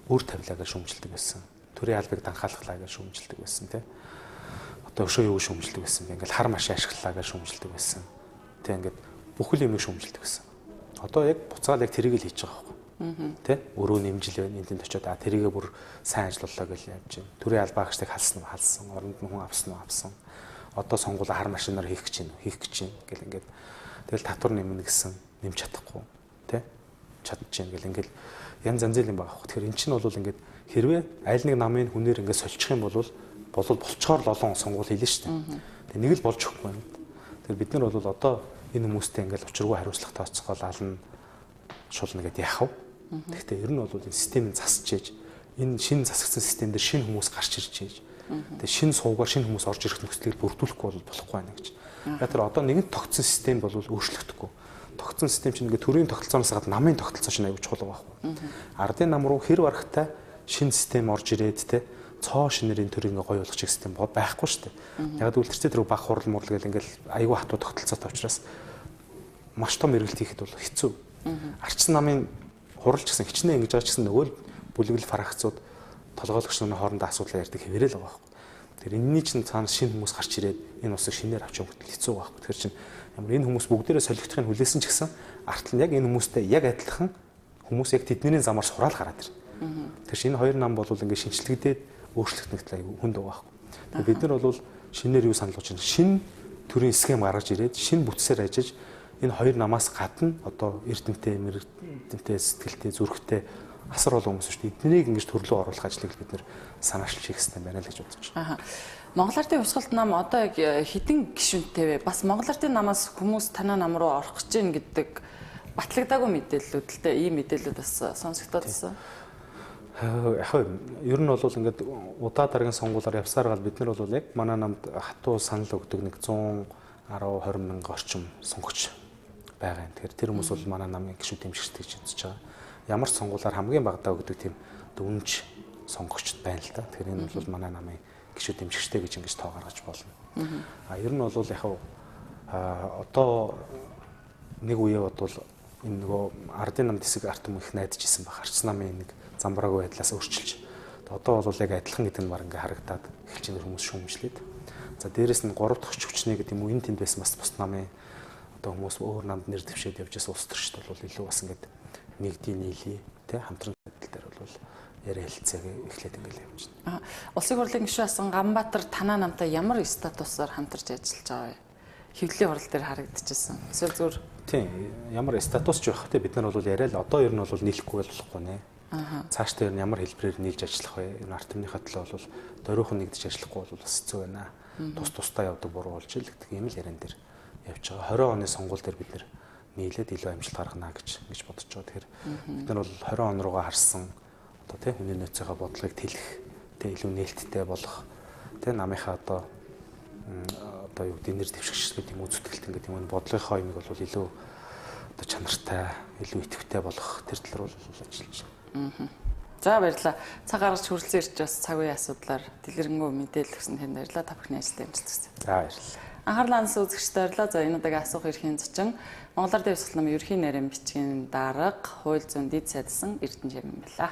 B: Өөр тавилаа гэж шүүмжилдэг байсан. Төрийн албыг данхаалглаа гэж шүүмжилдэг байсан те. Одоо өшөө юу шүүмжилдэг байсан бэ? Ингээл хар машин ашиглалаа гэж шүүмжилдэг байсан. Тэ ингээд бүхэл юмыг шүүмжилдэг байсан. Одоо яг буцаал яг тэрийг л хийж байгаа байхгүй. Тэ? Өрөө нэмжил байна. Энд очиод тэрийгээ бүр сайн ажиллууллаа гэж явж байна. Төрийн албаа хагчдыг халсан нь халсан, оронд нь хүн авсан нь авсан. Одоо сонгуула хар машинаар хийх гэж байна гэл ингээд тэгэл татвар нэмнэ гэсэн нэмж чадахгүй. Тэ? Чадчихээн гэл ингээд янз янзын юм байгаа. Тэгэхээр эн чинь бол ингээд хэрвээ аль нэг намын хүнээр ингээд сольчих юм бол болцохоор л олон сонгуул хийлээ шүү дээ. Тэг нэг л болж өгөхгүй байна. Тэгэхээр бид нар бол одоо энэ хүмүүстэй ингээд учиргүй хариуцлага тооцоол ална шулна гэдээ яхав. Гэхдээ ер нь бол энэ системийг засч ийж энэ шинэ засагдсан систем дээр шинэ хүмүүс гарч ирж ийж тэгээ шинэ суугаар шинэ хүмүүс орж ирэх нөхцөлийг бүрдүүлэхгүй бол болохгүй байна гэж. Яг тэр одоо нэгэн тогтсон систем бол өөрчлөгдөхгүй. Тогтсон систем чинь ингээд төрийн тогтолцооноос гадна намын тогтолцоо чинь аягүй чухал байгаа байхгүй. Ардын нам руу хэр барахтай шинэ систем орж ирээд те цоо шинэрийн төрийг ингээ гоё болгочих систем байхгүй шүү дээ. Яг л тэрчээ тэр баг хурал муурал гэл ингээл аягүй хатуу тогтолцоотой учраас маш том эргэлт хийхэд бол хэцүү. Арчсан намын хуралч гэсэн хичнээн ингэж байгаа ч гэсэн нөгөө бүлэгэл фракцууд толгойлогч нарын хоорондоо асуудал ярьдаг хэвээрэл байгаа байхгүй. Тэр энэний чинь цаанаас шинэ хүмүүс гарч ирээд энэ усыг шинээр авч явах хэцүү байхгүй. Тэгэхээр чинь ямар энэ хүмүүс бүгдээрээ солигдохыг хүлээсэн ч гэсэн артал нь яг энэ хүмүүстэй яг адилхан хүмүүс яг тэдний замаар сураал гараад ирнэ. Тэгэхээр шинэ хоёр нам бол ингээ шинчлэгдээд өөрчлөлт нэгтлээ хүнд байгаа байхгүй. Бид нар бол шинээр юу санал болж байна? Шинэ төрлийн схем гаргаж ирээд шинэ бүтсээр ажиж энэ хоёр намаас гадна одоо эрдэмтэй, мэрэгдэмтэй, сэтгэлтэй, зүрхтэй асар олон хүмүүс шүү дээ. Эднийг ингэж төрлөө оруулах ажлыг бид нэр санаачлж хийх хэрэгтэй байна л гэж бодож байна.
A: Монгол Ардын Хувьсгалт нам одоо яг хэдэн гишүүнтэй вэ? Бас Монгол Ардын намаас хүмүүс танаа нам руу орох гэж байна гэдэг батлагдаагүй мэдээллүүд л дээ. Ийм мэдээллүүд бас сонсогдоод байсан.
B: Яг ер нь бол ингээд удаа дараагийн сонгуулиар явсаар гал бид нар бол яг манай намд хатуу санал өгдөг нэг 110 20 мянга орчим сонгогч байгаа юм. Тэгэхээр тэр хүмүүс бол манай намын гишүүд дэмжигчтэй гэж үзэж байгаа. Ямар ч сонгуулиар хамгийн багадаа өгдөг тийм дүнж сонгогчд байна л да. Тэгэхээр энэ бол манай намын гишүүд дэмжигчтэй гэж ингэж тоо гаргаж болно. Ер нь бол яг одоо нэг үе бодвол энэ нөгөө ардын нам дэсэг арт юм их найдаж исэн баг. Арч намын нэг замбраагүй байдлаас өөрчилж. Одоо бол яг адилхан гэдэг нь баг ингээ харагдаад эхэлж байгаа хүмүүс шүүмжлээд. За дээрэс нь 3 дахь хүчнээ гэдэг юм уу энэ тэнд байсан бас бус намын одоо хүмүүс өөр намд нэр дэвшээд явж байсан улс төрчд бол илүү бас ингээд нэгдийн нийлээ тий хамтран байдал дээр бол яриа хэлцээгээ эхлээд ингээл явж байна.
A: Улсын хурлын гишүүн асан Ганбаатар танаа намтай ямар статусаар хамтарч ажиллаж байгаа вэ? Хэвлэлийн хурал дээр харагдчихсан. Эсвэл зүгээр
B: тийм ямар статус ч байх те бид нар бол яриа л одоо ер нь бол нийлэхгүй болохгүй нэ. Цаашдаа ер нь ямар хэлбэрээр нийлж ажиллах вэ? Энэ арт түмнийхээ төлөө бол дөрөөхөн нэгдэж ажиллахгүй бол бас хэцүү байна. Тус тусдаа явдаг буруу болж ил гэдэг ийм л яриан дээр явж байгаа. 20 оны сонгуул дээр бид нэр нийлээд илүү амжилт гаргана гэж бодож байгаа. Тэгэхээр бид нар бол 20 он руугаа харсан одоо тий хүний нөөцийнхөө бодлогыг тэлэх, тий илүү нээлттэй болгох, тий намынхаа одоо юу гэдэг нэр дэвшигч гэдэг юм уу зүтгэлт ингээд юм бодлогынхоо юмыг бол илүү одоо чанартай, илүү идэвхтэй болгох тэр тал руу ажиллаж байна.
A: За баярлалаа. Цаг гаргаж хүрэлцэн ирж бас цаг үеийн асуудлаар дэлгэрэнгүй мэдээлэл өгсөн хэм баярлалаа. Та бүхний ажилд амжилт хүсье.
B: За баярлалаа.
A: Анхаарлаа хандсан үзэгчдээ баярлалаа. За энэ удаагийн асуух эрхийн зочин Монголоор дэвсгэл намын ерөнхий нарийн бичгийн дарга, хууль зүйн дэд сайдсан Эрдэнэ Жамин байлаа.